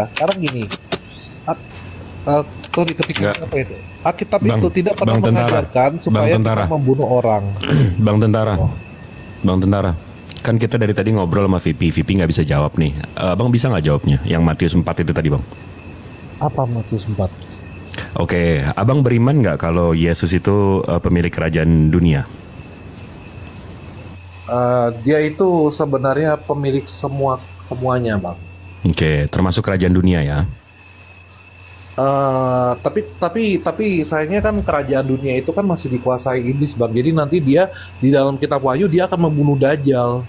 Sorry, ketika apa itu? Alkitab itu tidak pernah mengajarkan supaya kita membunuh orang. Bang Tentara. Kan kita dari tadi ngobrol sama VP nggak bisa jawab nih. Abang bisa nggak jawabnya? Yang Matius 4 itu tadi, Bang. Apa Matius 4? Oke, Abang beriman nggak kalau Yesus itu pemilik kerajaan dunia? Dia itu sebenarnya pemilik semuanya, Bang. Oke, termasuk kerajaan dunia ya? Tapi sayangnya kan kerajaan dunia itu kan masih dikuasai iblis, Bang. Jadi nanti dia di dalam kitab Wahyu dia akan membunuh Dajjal.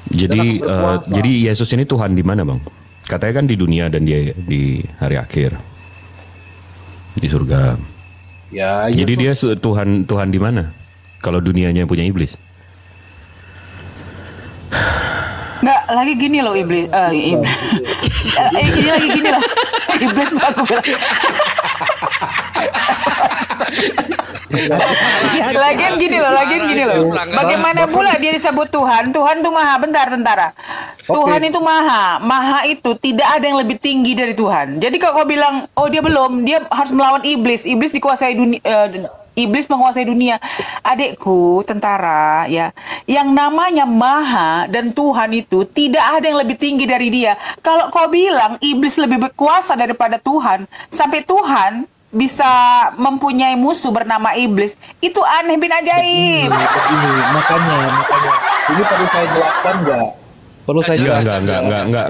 Jadi Yesus ini Tuhan di mana, Bang? Katanya kan di dunia dan dia di hari akhir di surga. Ya. Jadi dia Tuhan di mana? Kalau dunianya punya iblis? Nggak, lagi gini loh iblis. Lagi gini loh. Iblis aku bilang. Lagian gini loh. Bagaimana pula dia disebut Tuhan? Tuhan itu maha. Bentar, Tentara. Tuhan itu maha. Maha itu tidak ada yang lebih tinggi dari Tuhan. Jadi kalau kau bilang, oh dia belum, dia harus melawan iblis. Iblis dikuasai dunia. Iblis menguasai dunia. Adikku, Tentara, ya. Yang namanya maha dan Tuhan itu tidak ada yang lebih tinggi dari dia. Kalau kau bilang iblis lebih berkuasa daripada Tuhan, sampai Tuhan bisa mempunyai musuh bernama iblis, itu aneh bin ajaib. Makanya ini perlu saya jelaskan nggak? Perlu saya jelaskan.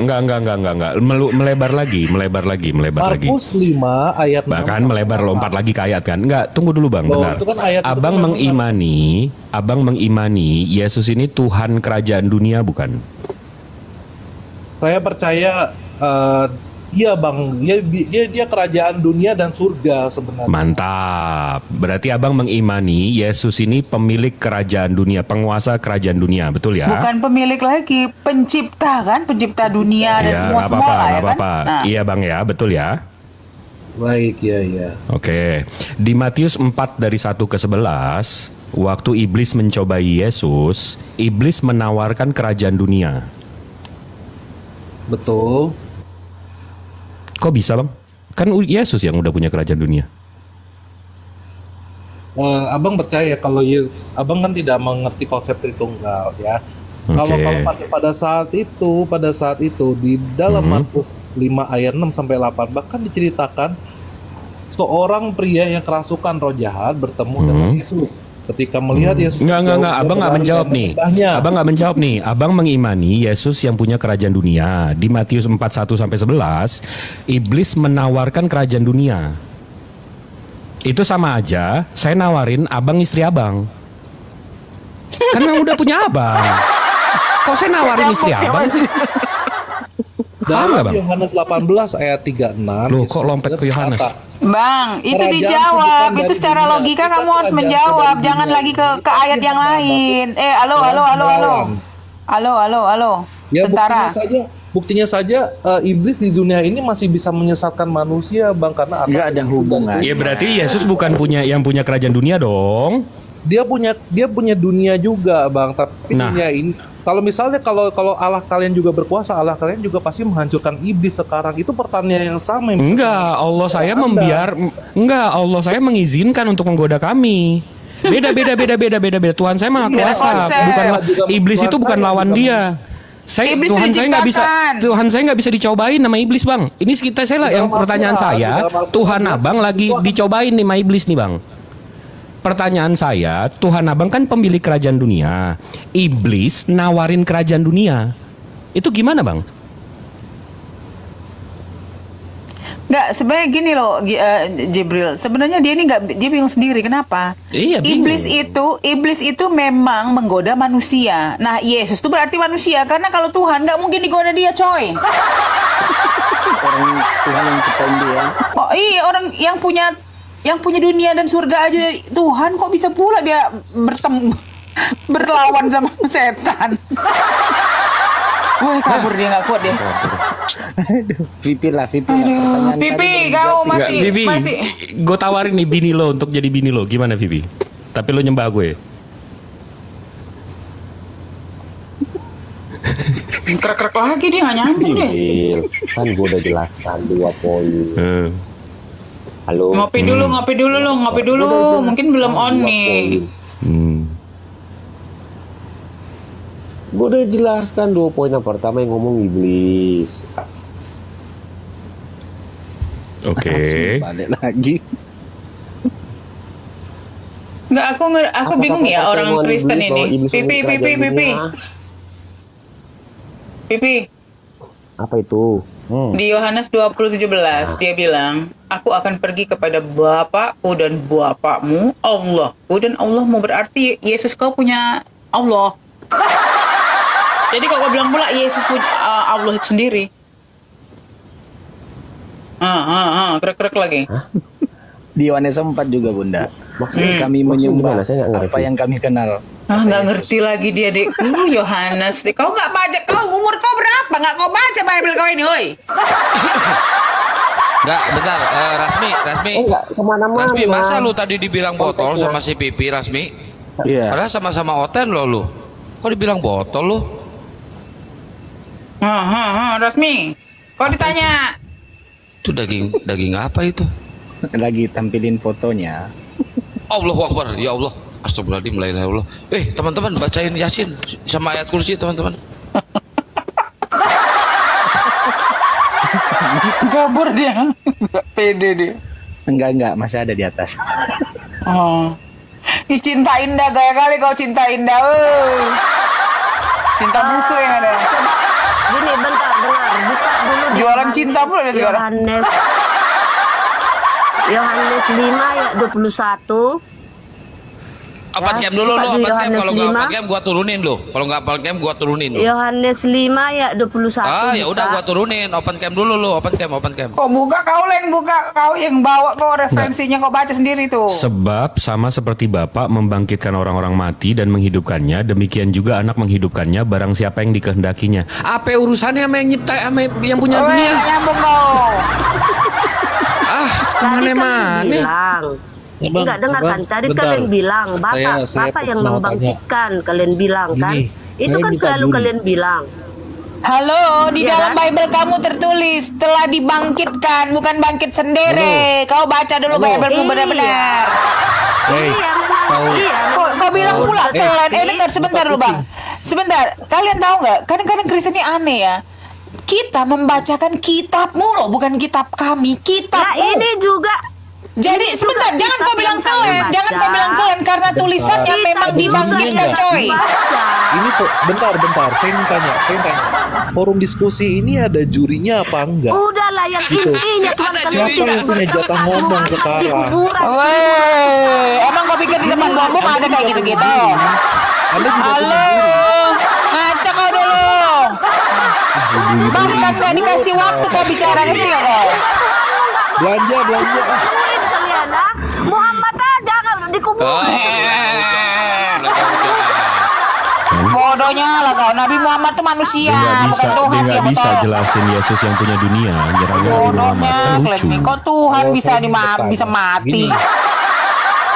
Enggak. Melebar lagi. Markus 5 ayat 6. Bahkan melebar lompat lagi ke ayat kan. Enggak, tunggu dulu Bang, benar. Kan Abang mengimani Yesus ini Tuhan kerajaan dunia bukan? Saya percaya iya Bang, dia kerajaan dunia dan surga sebenarnya. Mantap. Berarti Abang mengimani Yesus ini pemilik kerajaan dunia, penguasa kerajaan dunia, betul ya? Bukan pemilik lagi, pencipta kan, pencipta dunia dan semua ya kan? Nah. Iya Bang ya, betul ya? Baik, ya. Oke. Di Matius 4 dari 1 ke 11, waktu iblis mencobai Yesus, iblis menawarkan kerajaan dunia. Betul. Kok bisa Bang? Kan Yesus yang udah punya kerajaan dunia. Abang percaya kalau Abang kan tidak mengerti konsep Tritunggal ya. Kalau pada saat itu di dalam Markus 5 ayat 6 sampai 8 bahkan diceritakan seorang pria yang kerasukan roh jahat bertemu dengan Yesus. Ketika melihat Yesus, enggak, Abang nggak menjawab nih. Abang mengimani Yesus yang punya kerajaan dunia. Di Matius 4 1 sampai 11, iblis menawarkan kerajaan dunia. Itu sama aja saya nawarin Abang istri Abang. Kan udah punya Abang. Kok saya nawarin istri Abang sih? Dalam Yohanes 18 ayat 36. Loh, kok lompat ke Yohanes? Bang, itu dijawab. Itu secara logika kamu harus menjawab. Jangan lagi ke ayat yang lain. Halo. Ya, Tentara. Buktinya saja iblis di dunia ini masih bisa menyesatkan manusia, Bang, karena nggak ada hubungan. Ya berarti Yesus bukan yang punya kerajaan dunia dong. Dia punya dunia juga, Bang, tapi dunia ini kalau misalnya kalau Allah kalian juga berkuasa, Allah kalian juga pasti menghancurkan iblis sekarang. Itu pertanyaan yang sama. Enggak, Allah saya mengizinkan untuk menggoda kami. Beda. Tuhan saya maha kuasa. Iblis itu bukan lawan dia. Tuhan saya nggak bisa dicobain sama iblis, Bang. Ini saya yang pertanyaan saya, Tuhan Abang lagi dicobain nih sama iblis nih, Bang. Pertanyaan saya, Tuhan Abang kan pemilik kerajaan dunia. Iblis nawarin kerajaan dunia. Itu gimana, Bang? Nggak, sebenarnya gini loh, Jibril. Sebenarnya dia bingung sendiri. Kenapa? Iya, bingung. Iblis itu memang menggoda manusia. Nah, Yesus itu berarti manusia. Karena kalau Tuhan nggak mungkin digoda dia, coy. Orang Tuhan yang ciptain dia. Oh iya, orang yang punya dunia dan surga aja Tuhan, kok bisa pula dia berlawan sama setan. Wah, kabur dia, nggak kuat dia. Pipi lah. Aduh, Pipi, kau masih Vivi, gue tawarin nih bini lo untuk jadi bini lo. Gimana Vivi? Tapi lo nyembah gue. Krek-krek lagi dia nggak nyambung deh. Kan gue udah jelaskan 2 poin. Halo. Ngopi dulu. Mungkin belum on nih. Gue udah jelaskan 2 poin. Yang pertama yang ngomong iblis. Oke. Balik lagi. Nggak, aku bingung ya orang Kristen ini. Pipi. Apa itu? Di Yohanes 20:17 dia bilang, aku akan pergi kepada Bapakku dan Bapakmu, Allahku dan Allahmu. Berarti Yesus kau punya Allah. Jadi kok kau bilang pula Yesus punya Allah sendiri. Krek-krek lagi. Di Yohanes 4 juga Bunda. Maksudnya kami menyembah apa yang kami kenal. Nggak ngerti lagi dia dek. Yohanes dek. Kau nggak baca, umur kau berapa? Nggak kau baca Bible kau ini, woi. Nggak, bentar, Rasmi. Enggak, kemana-mana. Rasmi, masa lu tadi dibilang botol sama si Pipi, Rasmi? Iya. Padahal sama-sama Oten lo lu. Kok dibilang botol lu? Rasmi. Kau ditanya. Itu daging apa itu? Lagi tampilin fotonya. Allahu Akbar, ya Allah. Astagfirullahaladzim, la ilaha illallah. Teman-teman bacain Yasin sama ayat kursi teman-teman. Kabur dia. Nggak pede dia. Enggak, masih ada di atas. Cinta indah, gaya kali kau cinta indah. Cinta musuh yang ada. Coba gini, bentar, buka dulu. Jualan cinta pun ada sekarang. Yohanes 5 ayat 21. Open cam dulu lu, open cam. Kalau nggak open cam gua turunin lu. Kalau nggak open cam gua turunin lu. Yohanes 5 ayat 21. Ya udah gua turunin. Open cam dulu lu, open cam. Kok buka kau kau yang bawa kok referensinya kau baca sendiri tuh. Sebab sama seperti Bapa membangkitkan orang-orang mati dan menghidupkannya, demikian juga Anak menghidupkannya barang siapa yang dikehendakinya. Apa urusannya sama yang nyipta sama yang punya dunia? Nyambung kau. Kemana-mana. Enggak dengarkan tadi kalian bilang Bapak yang membangkitkan, kalian bilang kan itu kan selalu kalian bilang. Halo, di dalam Bible kamu tertulis telah dibangkitkan, bukan bangkit sendiri. Kau baca dulu Bible-mu benar-benar. Kau bilang pula kalian. Dengar sebentar dulu bang. Sebentar, kalian tahu nggak? Kadang-kadang Kristen ini aneh ya. Kita membacakan kitabmu loh, bukan kitab kami. Kitabmu. Ya ini juga. Jadi sebentar, jangan kau bilang kalian karena tulisannya memang dibangkitkan, coy. Ini bentar, saya ingin tanya. Forum diskusi ini ada jurinya apa enggak? Udahlah, yang intinya Tuhan kalian siapa yang punya jatah ngomong sekarang? Emang kau pikir di tempat ngomong ada kayak gitu-gitu? Halo, ngaca kau dulu. Bahkan gak dikasih waktu kau bicara, ngerti gak kau? Belanja. Muhammad aja kalau dikubur. Bodohnya lah kau. Nabi Muhammad tuh manusia, bukan Tuhan. Dia nggak bisa jelasin Yesus yang punya dunia. Bodohnya, kok Tuhan bisa mati?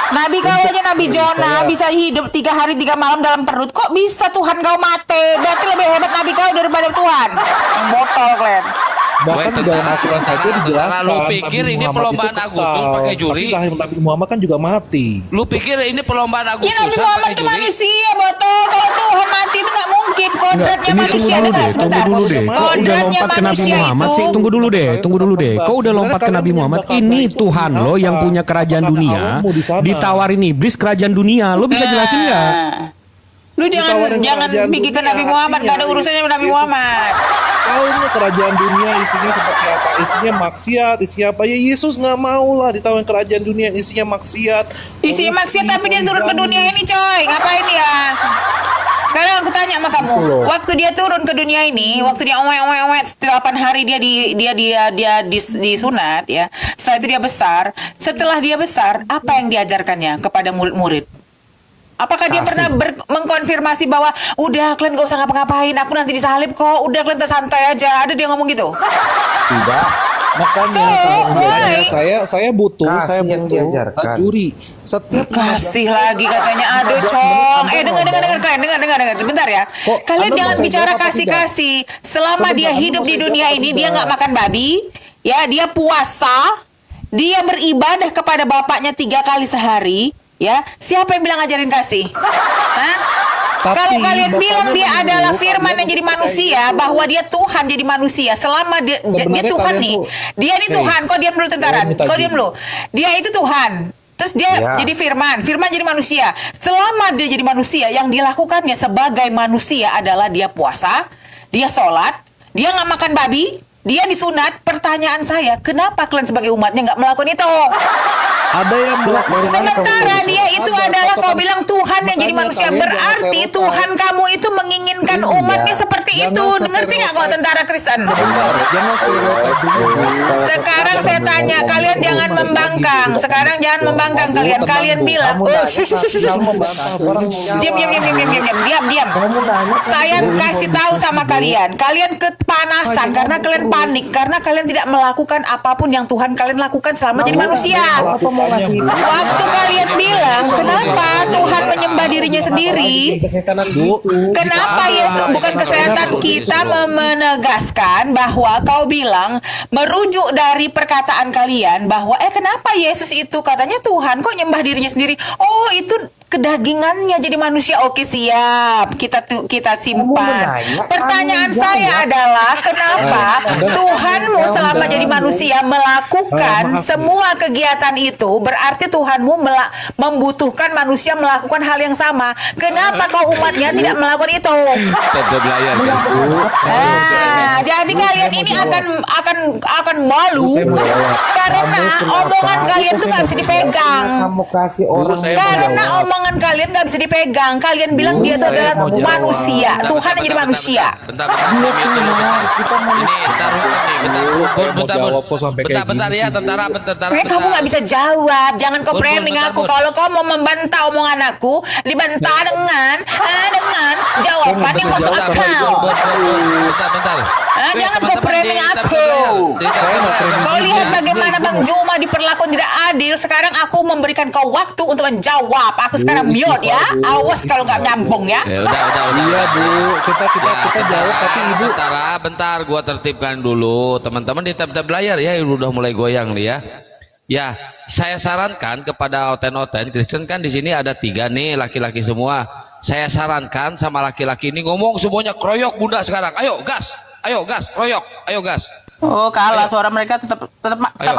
Nabi kau aja, Nabi Jonah bisa hidup 3 hari 3 malam dalam perut. Kok bisa Tuhan kau mati? Berarti lebih hebat Nabi kau daripada Tuhan. Yang botol kalian. Bahkan di dalam aturan saja dijelaskan. Lu pikir ini perlombaan Agustus pakai juri? Tapi Nabi Muhammad kan juga mati. Lu pikir ini perlombaan Agustus? Ya Nabi Muhammad itu manusia, botol. Kalau Tuhan mati itu nggak mungkin. Kodratnya manusia. Tunggu dulu deh. Kau udah lompat ke Nabi Muhammad sih? Tunggu dulu deh. Kau udah lompat ke Nabi Muhammad. Ini Tuhan lo yang punya kerajaan dunia. Ditawarin iblis kerajaan dunia. Lo bisa jelasin nggak? Lu jangan pikirkan Nabi Muhammad. Gak ada urusannya sama Nabi Muhammad. Tahu nih kerajaan dunia isinya seperti apa? Isinya maksiat, isinya apa? Ya Yesus nggak mau lah ditawarin kerajaan dunia isinya maksiat. Isinya maksiat tapi dia turun ke dunia ini, coy. Ngapain ya? Sekarang aku tanya sama kamu. Waktu dia turun ke dunia ini, waktu dia 8 hari dia disunat ya. Setelah itu dia besar. Setelah dia besar, apa yang diajarkannya kepada murid-murid? Apakah dia pernah mengkonfirmasi bahwa udah kalian gak usah ngapa-ngapain, aku nanti disalib kok, udah kalian santai aja? Ada dia ngomong gitu? Tidak. Makanya saya butuh yang diajarkan. juri. Setiap kasih lagi katanya, aduh Cong. Dengar kalian, bentar ya. Kalian jangan bicara kasih-kasih. Selama dia hidup di dunia ini, dia nggak makan babi, ya, dia puasa, dia beribadah kepada bapaknya 3 kali sehari, ya. Siapa yang bilang ngajarin kasih? Hah? Kalau kalian bilang dia adalah firman yang jadi manusia, bahwa dia Tuhan jadi manusia, selama dia Tuhan nih, dia ini Tuhan. Kok diam dulu tentara, kok diam dulu. Dia itu Tuhan, terus dia jadi firman jadi manusia. Selama dia jadi manusia, yang dilakukannya sebagai manusia adalah dia puasa, dia sholat, dia nggak makan babi, dia disunat. Pertanyaan saya, kenapa kalian sebagai umatnya nggak melakukan itu? Ada yang sementara dia itu adalah, kau bilang Tuhan yang jadi manusia, berarti Tuhan kamu itu menginginkan umatnya seperti itu. Ngerti nggak kau tentara Kristen? Sekarang saya tanya, kalian jangan membangkang. Sekarang jangan membangkang kalian. Kalian bilang, diam. Saya kasih tahu sama kalian. Kalian kepanasan karena kalian panik, karena kalian tidak melakukan apapun yang Tuhan kalian lakukan selama jadi manusia. Waktu kalian bilang, kenapa Tuhan menyembah dirinya sendiri? Kenapa Yesus, bukan kesehatan, kita menegaskan bahwa kau bilang, merujuk dari perkataan kalian bahwa kenapa Yesus itu katanya Tuhan, kok nyembah dirinya sendiri? Oh, itu kedagingannya jadi manusia. Oke, siap, kita simpan. Pertanyaan saya adalah, kenapa Tuhanmu selama jadi manusia melakukan semua kegiatan itu? Berarti Tuhanmu membutuhkan manusia melakukan hal yang sama. Kenapa kau umatnya tidak melakukan itu? Jadi kalian ini akan malu karena omongan kalian tuh nggak bisa dipegang. Karena omongan kalian nggak bisa dipegang. Kalian bilang dia itu adalah manusia, Tuhan yang jadi manusia. Bentar ya, tentara. Kamu nggak bisa jawab. Jangan kau framing aku. Kalau kau mau membantah omongan aku, dibantah dengan jawaban yang masuk akal. Bentar. Jangan kau framing aku. Kau lihat bagaimana Bang Juma diperlakukan tidak adil. Sekarang aku memberikan kau waktu untuk menjawab. Aku sekarang mute ya. Awas kalau nggak nyambung ya. Udah. Iya Bu, kita jawab, tapi Ibu. Bentar, gua tertibkan dulu. Teman-teman di tab layar ya, udah mulai goyang nih ya. Ya, saya sarankan kepada oten-oten Kristen, kan di sini ada 3 nih laki-laki semua. Saya sarankan sama laki-laki ini ngomong semuanya kroyok bunda sekarang. Ayo gas, kroyok, ayo gas. Oh, kalah suara mereka tetap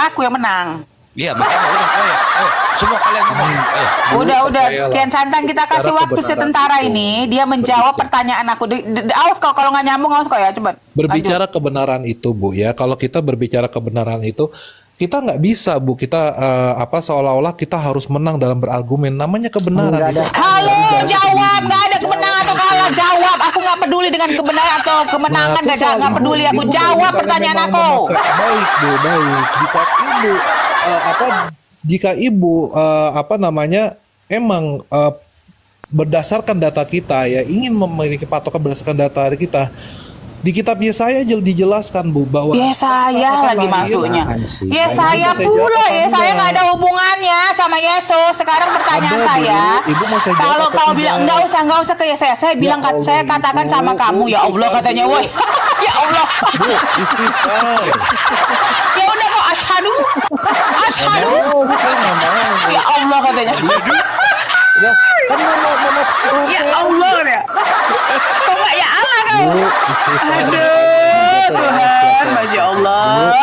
aku yang menang. Iya, makanya udah kroyok. Ayo, semua kalian ngomong. Ayo. Udah. Kian Santang, kita kasih waktu si tentara ini dia menjawab pertanyaan aku. Awas kok kalau nggak nyambung, awas kok ya, cepat. Berbicara kebenaran itu Bu ya, kalau kita berbicara kebenaran itu, kita nggak bisa Bu, kita seolah-olah kita harus menang dalam berargumen. Namanya kebenaran itu. Halo, jawab, nggak ada kemenangan atau kalah, jawab. Aku nggak peduli dengan kebenaran atau kemenangan, nggak peduli. Aku jawab pertanyaan aku. Baik Bu, baik. Jika Ibu emang berdasarkan data kita ya, ingin memiliki patokan berdasarkan data kita. Di kitab Yesaya dijelaskan Bu bahwa Yesaya lagi masuknya. Yesaya pula, Yesaya nggak ada hubungannya sama Yesus. Sekarang pertanyaan saya, kalau kau bilang nggak usah ke Yesaya, saya bilang saya katakan sama kamu, ya Allah katanya, woi, ya Allah. Ya udah kau asyhadu, ya Allah katanya. Ya Allah ya. Kok nggak ya Allah kau? Aduh Tuhan, Masya Allah.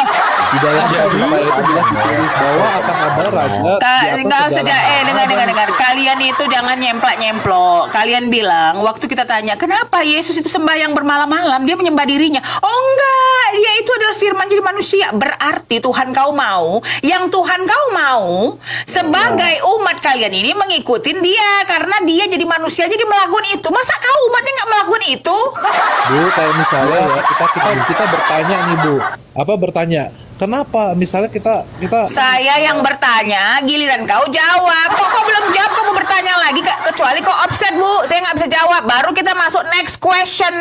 Di dalam ditulis bahwa akan ada raja. Enggak usah dengar. Kalian itu jangan nyemplak-nyemplok. Kalian bilang waktu kita tanya, kenapa Yesus itu sembahyang bermalam-malam, dia menyembah dirinya. Oh enggak, dia itu adalah firman jadi manusia. Berarti Tuhan kau mau, yang Tuhan kau mau sebagai umat kalian ini mengikutin dia, karena dia jadi manusia jadi melakukan itu. Masa kau umatnya nggak melakukan itu? Bu, kayak misalnya ya, kita bertanya nih Bu, kenapa misalnya kita saya yang bertanya, giliran kau jawab. Kok kau belum jawab, kau mau bertanya lagi kecuali kok offset, Bu. Saya nggak bisa jawab. Baru kita masuk next question.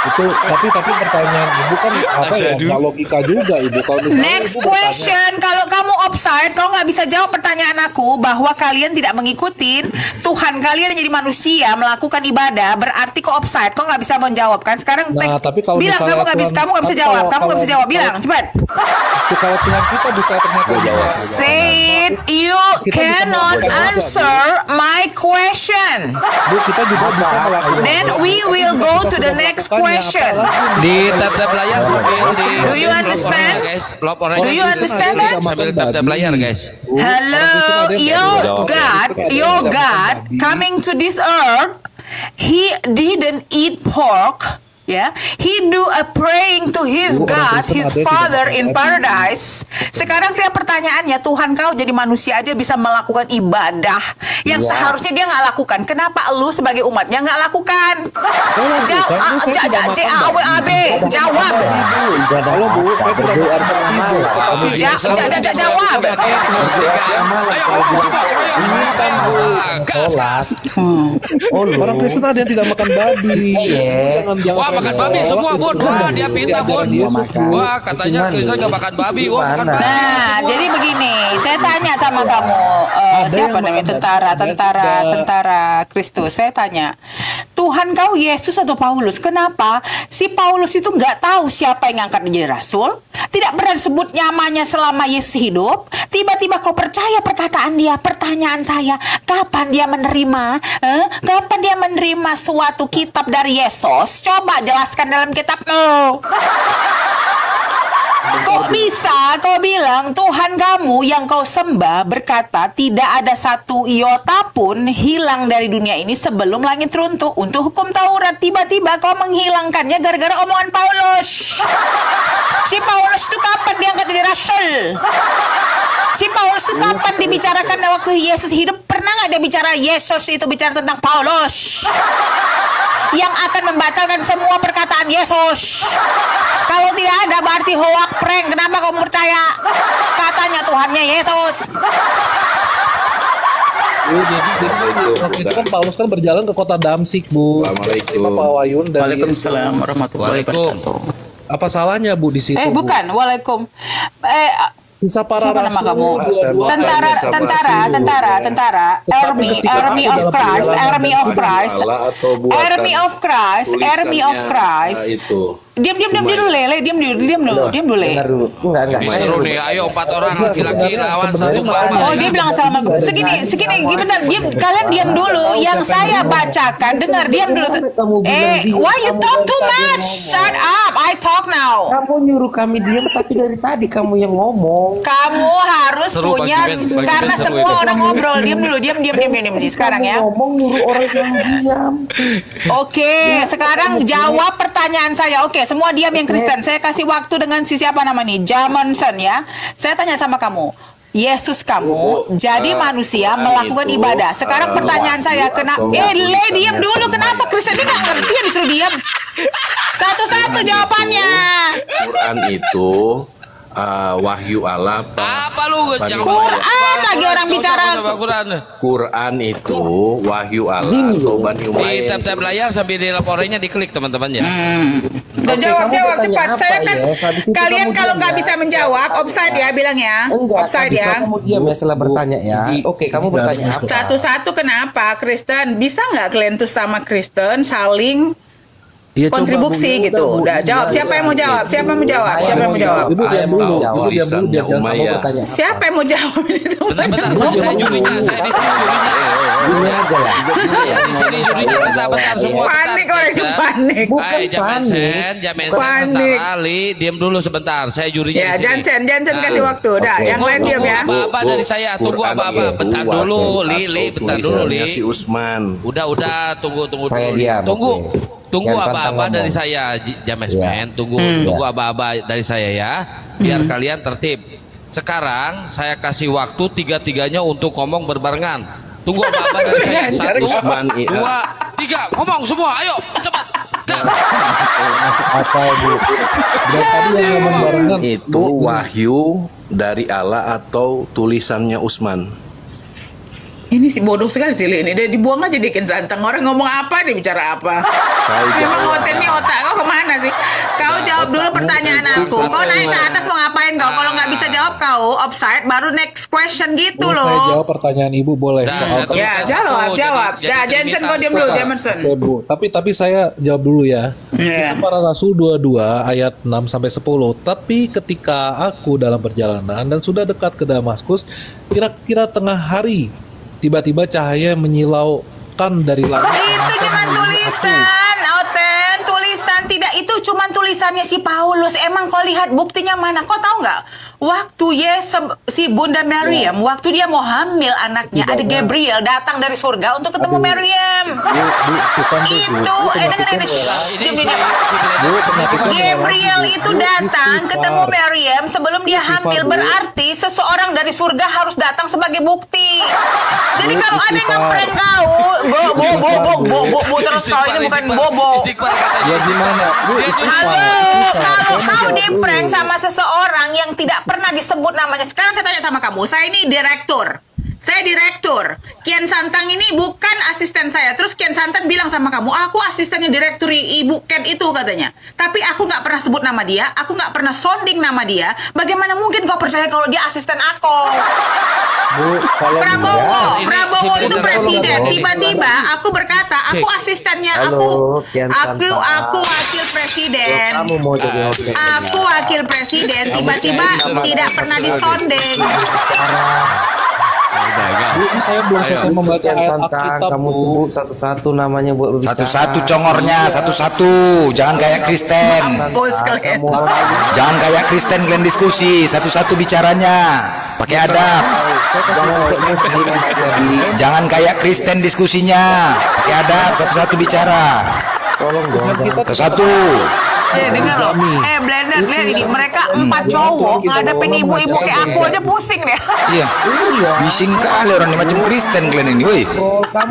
Itu tapi pertanyaan Ibu kan apa ya? Nggak logika juga, Ibu. Kalau misalnya Next Ibu question. Kalau kamu offside, kau nggak bisa jawab pertanyaan aku bahwa kalian tidak mengikuti Tuhan kalian yang jadi manusia melakukan ibadah, berarti kau offside. Kau nggak bisa menjawabkan. Sekarang Nah, tapi kalau bilang misalnya kamu nggak bisa jawab. Kamu nggak bisa jawab. Bilang cepat. Kalau Tuhan kita bisa ternyata bisa. Say it. You cannot answer my question. Bu, kita juga bisa melakukan. Then we will go to the next question. Di tab layar sambil di. Do you understand? Guys, lop orangnya. Do you understand that? Sambil tab layar, guys. Hello, your God coming to this earth. He didn't eat pork. Yeah, he do a praying to his God, his Father in paradise. Sekarang saya pertanyaannya, Tuhan kau jadi manusia aja bisa melakukan ibadah yang seharusnya dia nggak lakukan. Kenapa lu sebagai umatnya nggak lakukan? Jawab. Jawab. Orang Kristen ada yang tidak makan babi. Wah, makan babi semua, Bun. Wah, dia pintar, Bun. Wah, katanya Kristen gak makan babi. Wah, makan babi. Nah, jadi begini, saya tanya sama kamu, siapa namanya tentara Kristus. Saya tanya, Tuhan kau Yesus atau Paulus? Kenapa si Paulus itu nggak tahu siapa yang ngangkat menjadi rasul? Tidak pernah disebut namanya selama Yesus hidup. Tiba-tiba kau percaya perkataan dia. Pertanyaan saya, kapan dia menerima? Kapan dia menerima suatu kitab dari Yesus? Coba jelaskan dalam kitabmu. Kok bisa kau bilang Tuhan kamu yang kau sembah berkata tidak ada satu iota pun hilang dari dunia ini sebelum langit runtuh untuk hukum Taurat? Tiba-tiba kau menghilangkannya gara-gara omongan Paulus. Si Paulus itu kapan diangkat jadi rasul? Si Paulus itu kapan dibicarakan waktu Yesus hidup? Pernah nggak dia bicara Yesus itu bicara tentang Paulus yang akan membatalkan semua perkataan Yesus? Kalau tidak ada berarti hoak prank. Kenapa kamu percaya katanya Tuhannya Yesus? Waktu itu kan Paulus kan berjalan ke kota Damsik, Bu. Assalamualaikum. Waalaikumsalam warahmatullahi wabarakatuh. Apa salahnya, Bu, di situ? Bukan. Waalaikum. Siapa nama kamu? Tentara. Army of Christ. Diam dulu, Lele. Diam dulu. Enggak. Seru nih. Ayo 4 orang laki-laki lawan 1 mama. Oh, dia bilang assalamualaikum. Segini, bentar. Kalian diam dulu. Yang saya bacakan, dengar, diam dulu. Why you talk too much? Shut up. I talk now. Kamu nyuruh kami diam, tapi dari tadi kamu yang ngomong. Kamu harus Seru, punya, karena semua orang ngobrol. Diam dulu. Diam sekarang ya. Ngomong nyuruh orang yang diam. Oke, sekarang jawab pertanyaan saya. Oke, semua diam yang Kristen. Saya kasih waktu dengan si siapa namanya, Jamonson ya. Saya tanya sama kamu, Yesus kamu jadi manusia melakukan ibadah. Sekarang pertanyaan saya, kenapa? Diam dulu. Kenapa Kristen ini nggak ngerti ya disuruh diam? Satu-satu jawabannya. Quran itu wahyu Allah. Apa lu? Quran lagi orang bicara. Quran itu wahyu Allah atau Bani Umayyah. Di tab layar sambil di laporannya diklik teman-teman ya. Udah jawab cepat. Saya kan kalian kalau nggak bisa menjawab offside ya bilang ya. Offside ya. Kamu diam ya setelah bertanya ya. Oke, kamu bertanya apa? Satu-satu kenapa Kristen? Bisa nggak kalian tuh sama Kristen saling kontribusi gitu? Udah jawab. Siapa yang mau jawab? Siapa yang mau jawab? Siapa yang mau jawab itu? Bentar, saya jurinya. Saya di sini jurinya. Ini aja lah. Saya di sini jurinya. Bentar semua. Panik orang itu panik. Bukan Jamensen, tentara Ali, diam dulu sebentar. Saya jurinya. Ya, Jansen kasih waktu. Udah, yang lain diam ya. Apa dari saya? Tunggu apa? Bentar dulu, Li, bentar dulu, Li. Si Usman. Udah, tunggu dulu. Tunggu aba-aba dari saya, Jamesmen. Tunggu aba-aba dari saya ya. Biar kalian tertib. Sekarang saya kasih waktu 3-tiganya untuk ngomong berbarengan. Tunggu aba-aba dari saya. 1, 2, 3. Ngomong semua. Ayo cepat. Masuk akal, Bu. Tadi yang ngomong barengan itu wahyu dari Allah atau tulisannya Usman? Ini si bodoh sekali sih ini. Dia dibuang aja di Kian Santang. Orang ngomong apa, dia bicara apa. Memang otaknya otak kau kemana sih? Kau jawab dulu pertanyaan aku. Kau naik ke atas mau ngapain kau? Kalau nggak bisa jawab kau offside, baru next question gitu loh. Saya jawab pertanyaan Ibu boleh? Ya jawab. Dah Jensen kau diam dulu, Jamerson. Oke, Bu. Tapi saya jawab dulu ya. Kisah Para Rasul 22 ayat 6 sampai 10. Tapi ketika aku dalam perjalanan dan sudah dekat ke Damaskus, kira-kira tengah hari, tiba-tiba cahaya menyilaukan dari langit. Itu cuma tulisan, Oten, tulisan. Tidak, itu cuma tulisannya si Paulus. Emang kau lihat buktinya mana? Kau tahu nggak? Waktu si Bunda Maryam, waktu dia mau hamil anaknya, ada Gabriel datang dari surga untuk ketemu Maryam. Itu, dengerin ini. Gabriel itu datang ketemu Maryam sebelum dia hamil. Berarti seseorang dari surga harus datang sebagai bukti. Jadi kalau ada yang ngeprank kau, bo terus kau ini bukan bobo. Ya gimana? Halo, kalau kau di-prank sama seseorang yang tidak pernah disebut namanya. Sekarang saya tanya sama kamu, saya ini direktur. Saya direktur. Kian Santang ini bukan asisten saya. Terus Kian Santang bilang sama kamu, aku asistennya direktur Ibu Ken itu katanya. Tapi aku nggak pernah sebut nama dia, aku nggak pernah sounding nama dia. Bagaimana mungkin kau percaya kalau dia asisten aku? Prabowo itu presiden. Tiba-tiba aku berkata, aku asistennya, aku wakil presiden. Aku wakil presiden. Tiba-tiba tidak pernah disonding. Bu, ini saya belum selesai membaca ayat Alkitab. Kamu sebut satu-satu namanya buat berbicara. Satu-satu congornya, satu-satu. Jangan kayak Kristen. Jangan kayak Kristen kalian diskusi. Satu-satu bicaranya. Pakai adab. Jangan kayak Kristen diskusinya. Pakai adab. Satu-satu bicara. Satu-satu. Dengar loh. Blender, lihat ini. Mereka 4 cowok ngadepin ibu-ibu kayak aku aja pusing deh. Iya. Bising kali orang ini macam Kristen kalian ini. Woi.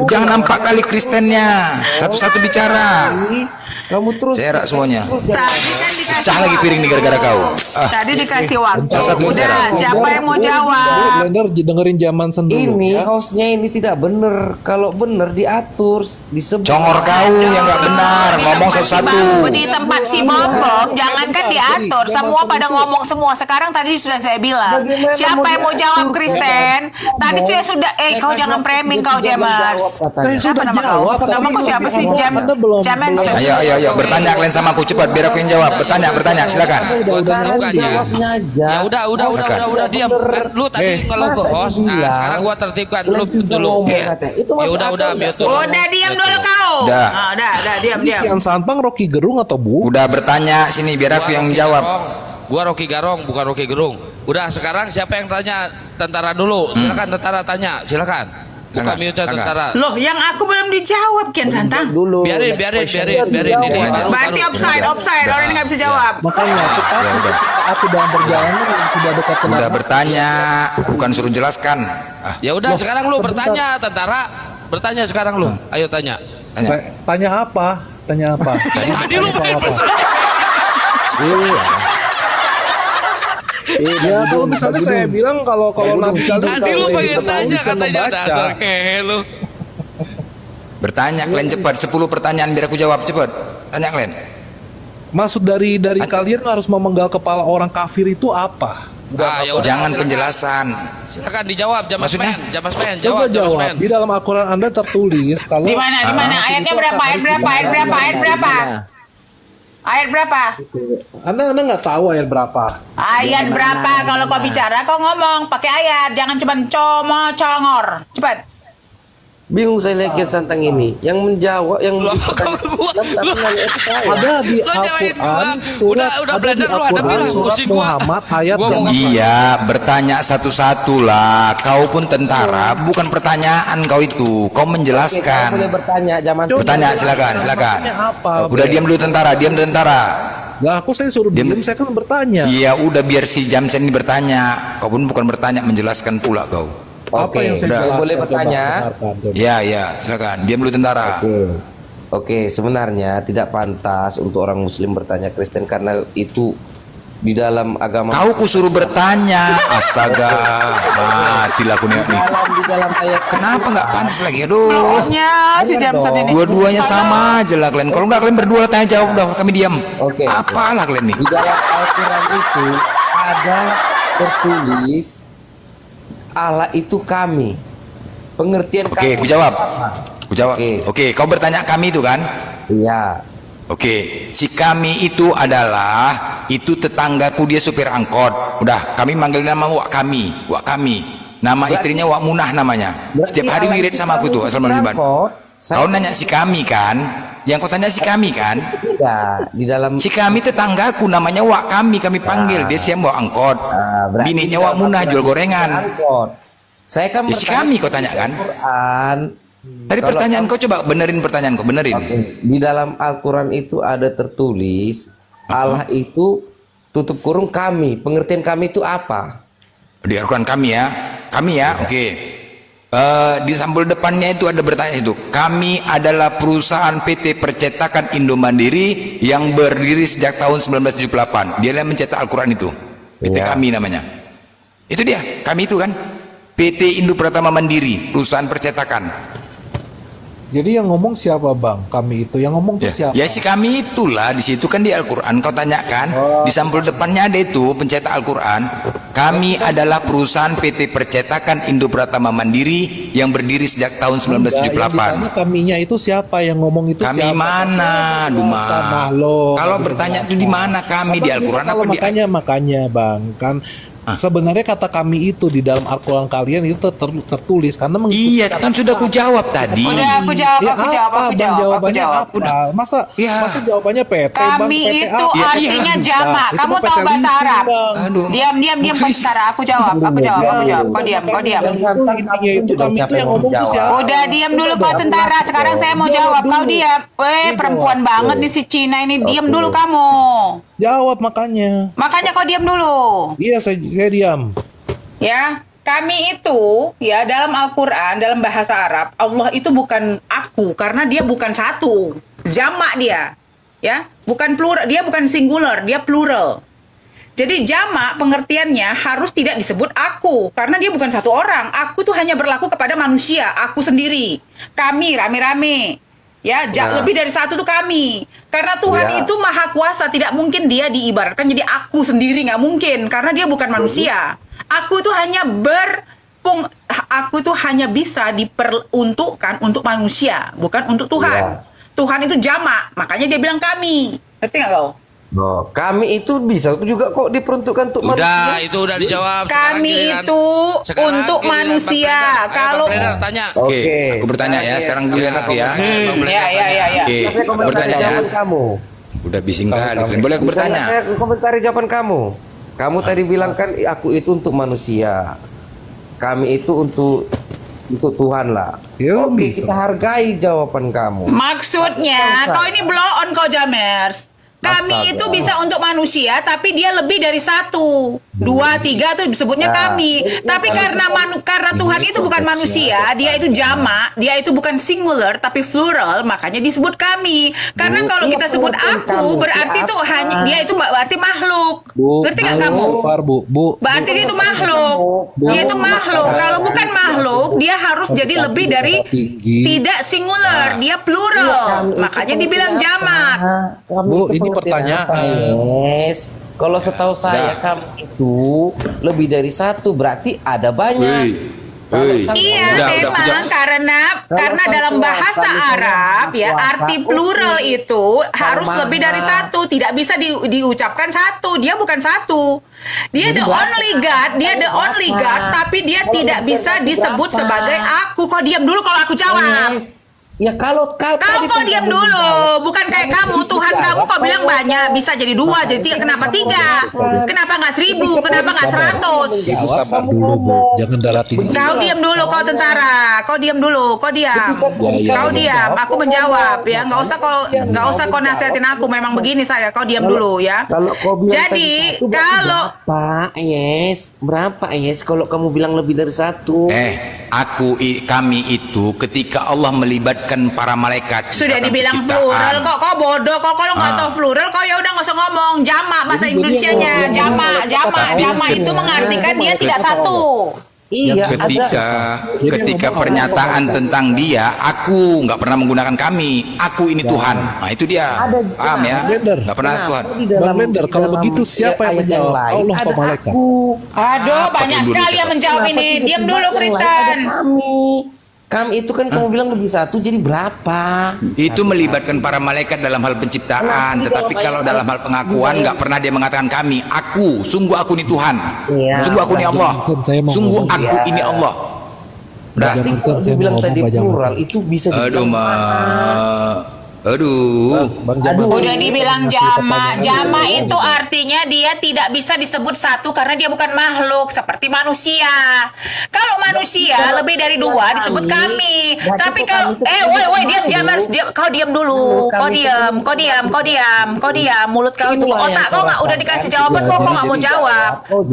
Jangan nampak kali Kristennya. Satu-satu bicara. Kamu terus cerak semuanya. Tadi kan dikasih pecah lagi piring di gara-gara kau. Tadi dikasih waktu. Udah, siapa yang mau jawab? Blender dengerin zaman sendiri. Ini hostnya ini tidak bener. Kalau bener diatur, disebut. Congor kau yang nggak benar. Ngomong satu-satu. Di tempat si Bobom, jangankan diatur. Semua pada ngomong semua. Sekarang tadi sudah saya bilang. Siapa yang mau jawab Kristen? Tadi saya sudah. Kau jangan framing kau Jamers. Siapa nama kau? Nama kau siapa sih? Jamers. Ayo, bertanya kalian sama aku cepat biar aku yang jawab. Bertanya, silakan. Jawabnya aja. Ya udah diam. Lu tadi kalau ke host, sekarang gua tertibkan dulu. Itu udah diam dulu kau. Udah diam. Yang Santang Rocky Gerung atau Bu? Udah bertanya sini biar aku yang jawab. Gua Rocky Garong bukan Rocky Gerung. Udah sekarang siapa yang tanya? Tentara dulu. Silakan tentara tanya. Silakan. Buka mute tentara. Loh, yang aku belum dijawab Kian Santang. Biarin. Berarti offside. Orang ini nggak bisa jawab. Makanya aku dalam perjalanan sudah dekat ke. Udah bertanya, bukan suruh jelaskan. Ya udah sekarang lu bertanya tentara. Bertanya sekarang lu. Ayo tanya. Tanya apa? Tadi lu Ya kalau misalnya saya bilang kalau Nabi tadi lu pengen tanya katanya dasar kehe lu. Bertanya kalian cepat 10 pertanyaan biar aku jawab cepat. Tanya kalian. Maksud dari kalian harus memenggal kepala orang kafir itu apa? Jangan penjelasan. Silakan dijawab Jamas Men. Coba jawab. Di dalam Al-Qur'an Anda tertulis kalau Di mana? Ayatnya berapa? Ayat berapa? Anda nggak tahu ayat berapa? Ayat berapa? Kalau kau bicara, kau ngomong pakai ayat, jangan cuma congor. Cepat. Bingung saya lihat Kian Santang ini. Yang menjawab, yang ada di Al-Quran surat Muhammad ayat yang iya, bertanya satu-satu lah. Kau pun tentara, bukan pertanyaan kau itu. Kau menjelaskan. Boleh bertanya, bertanya, silakan. Udah diam dulu tentara. Lah, saya suruh diam, saya kan bertanya. Iya, udah biar si Jamsen ini bertanya. Kau pun bukan bertanya, menjelaskan pula kau. Apa yang saya boleh bertanya? Ya, silakan. Diam dulu tentara. Oke, sebenarnya tidak pantas untuk orang Muslim bertanya Kristen karena itu Di dalam agama Kau kusuruh bertanya. Astaga. Matilah aku nih. di dalam ayat Kenapa nggak pantas lagi? Aduh. Bloknya si Jamson ini. Dua-duanya sama aja lah kalian. Kalau nggak kalian berdua lah tanya jawab dah. Kami diam. Oke. Apalah kalian nih? Di dalam Al-Quran itu ada tertulis Allah itu kami. Pengertian Oke, kami. aku jawab. Aku jawab. Oke. Oke, kau bertanya kami itu kan? Iya. Oke, si kami itu adalah itu tetanggaku, dia supir angkot. Udah, kami manggil nama Wak kami, Wak kami. Nama istrinya Wak Munah namanya. Setiap hari wirid sama aku tuh, asal Maliban. Kau nanya si kami kan? Yang kau tanya si kami kan? Tidak, di dalam si kami tetanggaku namanya Wak kami panggil. Dia siap bawa angkot. Bininya Wak Munah jual gorengan. Saya kan si kami kau tanya kan? Quran. Tadi pertanyaan kau coba benerin pertanyaan kau benerin. Di dalam Al-Quran itu ada tertulis Allah itu tutup kurung kami. Pengertian kami itu apa? Di Al-Quran kami ya, oke. Di sampul depannya itu ada bertanya itu. Kami adalah perusahaan PT Percetakan Indo Mandiri yang berdiri sejak tahun 1978. Dia yang mencetak Al-Quran itu. PT kami namanya. Itu dia, kami itu kan. PT Indo Pratama Mandiri, perusahaan percetakan. Jadi yang ngomong siapa bang? Kami itu yang ngomong tuh siapa? Ya si kami itulah di situ kan di Al-Quran kau tanyakan di sampul depannya ada itu pencetak Al-Quran. Kami adalah perusahaan PT Percetakan Indo Pratama Mandiri yang berdiri sejak tahun 1978. Kaminya itu siapa yang ngomong itu? Kami siapa? mana, Duma? Kalau bertanya itu di mana kami di Al-Quran apa di? Makanya bang kan. Sebenarnya kata kami itu di dalam Al-Quran kalian itu tertulis karena iya kan sudah aku jawab tadi. Udah aku jawab. Jawabannya apa? Masa jawabannya PT kami itu artinya jamak. Kamu tahu bahasa Arab? Diam sebentar. Aku jawab. Kau diam. Itu kami itu yang ngomong tuh siapa? Udah diam dulu kau tentara. Sekarang saya mau jawab. Kau diam. Perempuan banget nih si Cina ini. Diam dulu kamu. Jawab makanya. Makanya kau diam dulu. Iya saya diam. Ya, kami itu ya dalam Al-Quran, dalam bahasa Arab, Allah itu bukan aku karena dia bukan satu. Jamak dia. Ya, bukan plural, dia bukan singular, dia plural. Jadi jamak pengertiannya harus tidak disebut aku karena dia bukan satu orang. Aku tuh hanya berlaku kepada manusia, aku sendiri. Kami rame-rame. Ya, lebih dari satu tuh kami. Karena Tuhan itu maha kuasa, tidak mungkin dia diibaratkan jadi aku sendiri, nggak mungkin. Karena dia bukan manusia. Aku itu hanya bisa diperuntukkan untuk manusia, bukan untuk Tuhan. Tuhan itu jamak, makanya dia bilang kami. Ngerti nggak kau? Kami itu bisa juga kok diperuntukkan untuk manusia. Itu udah dijawab. Kami itu untuk manusia. Kalau tanya. Oke, aku bertanya ya. Sekarang giliran aku ya. Ya. Oke, bertanya ya. Kamu. Udah bising kali. Boleh aku bertanya? Saya komentari jawaban kamu. Kamu tadi bilang kan aku itu untuk manusia. Kami itu untuk Tuhan lah. Oke, kita hargai jawaban kamu. Maksudnya, kau ini blow on kau Jamers. Kami itu bisa untuk manusia, tapi dia lebih dari satu, dua, tiga tuh disebutnya kami. Tapi karena Tuhan itu bukan manusia, dia itu jamak, dia itu bukan singular tapi plural, makanya disebut kami. Karena kalau kita sebut aku, berarti itu hanya dia itu berarti makhluk. Ngerti nggak kamu? Berarti dia itu makhluk. Dia itu makhluk. Kalau bukan makhluk, dia harus jadi lebih dari tidak singular, dia plural. Makanya dibilang jamak. Bu, ini pertanyaan. Yes. Kalau setahu saya kamu itu lebih dari satu, berarti ada banyak. Iya, memang karena dalam bahasa Arab ya arti plural itu harus lebih dari satu, tidak bisa diucapkan satu. Dia bukan satu. Dia the only God, tapi dia tidak bisa disebut sebagai aku. Kau diam dulu kalau aku jawab. Ya kalau kau diam dulu, bukan kayak kamu. Tuhan kamu kau bilang banyak, bisa jadi 2, jadi 3. Kenapa 3? Kenapa nggak 1000? Kenapa nggak 100? Sabar dulu, Bu. Jangan darah tinggi. Kau diam dulu, kau tentara. Kau diam dulu, kau diam. Kau diam. Aku menjawab ya. Nggak usah kau nasihatin aku. Memang begini saya. Kau diam dulu ya. Jadi kalau berapa yes? Kalau kamu bilang lebih dari 1. Kami itu ketika Allah melibatkan melibatkan para malaikat. Sudah saat dibilang penciptaan. plural kok, kau bodoh kok, kalau nggak tahu plural kau ya udah nggak usah ngomong. Jamak bahasa Indonesianya, jamak itu mengartikan dia tidak satu. Iya, ketika pernyataan tentang dia, aku nggak pernah menggunakan kami, aku ini Tuhan. Nah itu dia, paham ya? Nggak pernah Tuhan. Bang Blender, kalau begitu siapa yang menjawab? Allah atau malaikat? Aduh, banyak sekali yang menjawab ini. Diam dulu, Kristen. Kami itu kan kamu bilang lebih satu, jadi berapa? Itu melibatkan para malaikat dalam hal penciptaan, tetapi kalau dalam hal pengakuan nggak pernah dia mengatakan kami, aku, sungguh aku ini Tuhan, sungguh aku ini Allah, sungguh aku ini Allah. Udah. Dia bilang tadi plural itu bisa. Aduh. Udah dibilang jamak. Jamak itu artinya dia tidak bisa disebut satu karena dia bukan makhluk seperti manusia. Kalau manusia lebih dari dua disebut kami. Tapi kalau woi diam, kau diam dulu. Kau diam. Mulut kau itu otak kau nggak udah dikasih jawaban kok kau nggak mau jawab.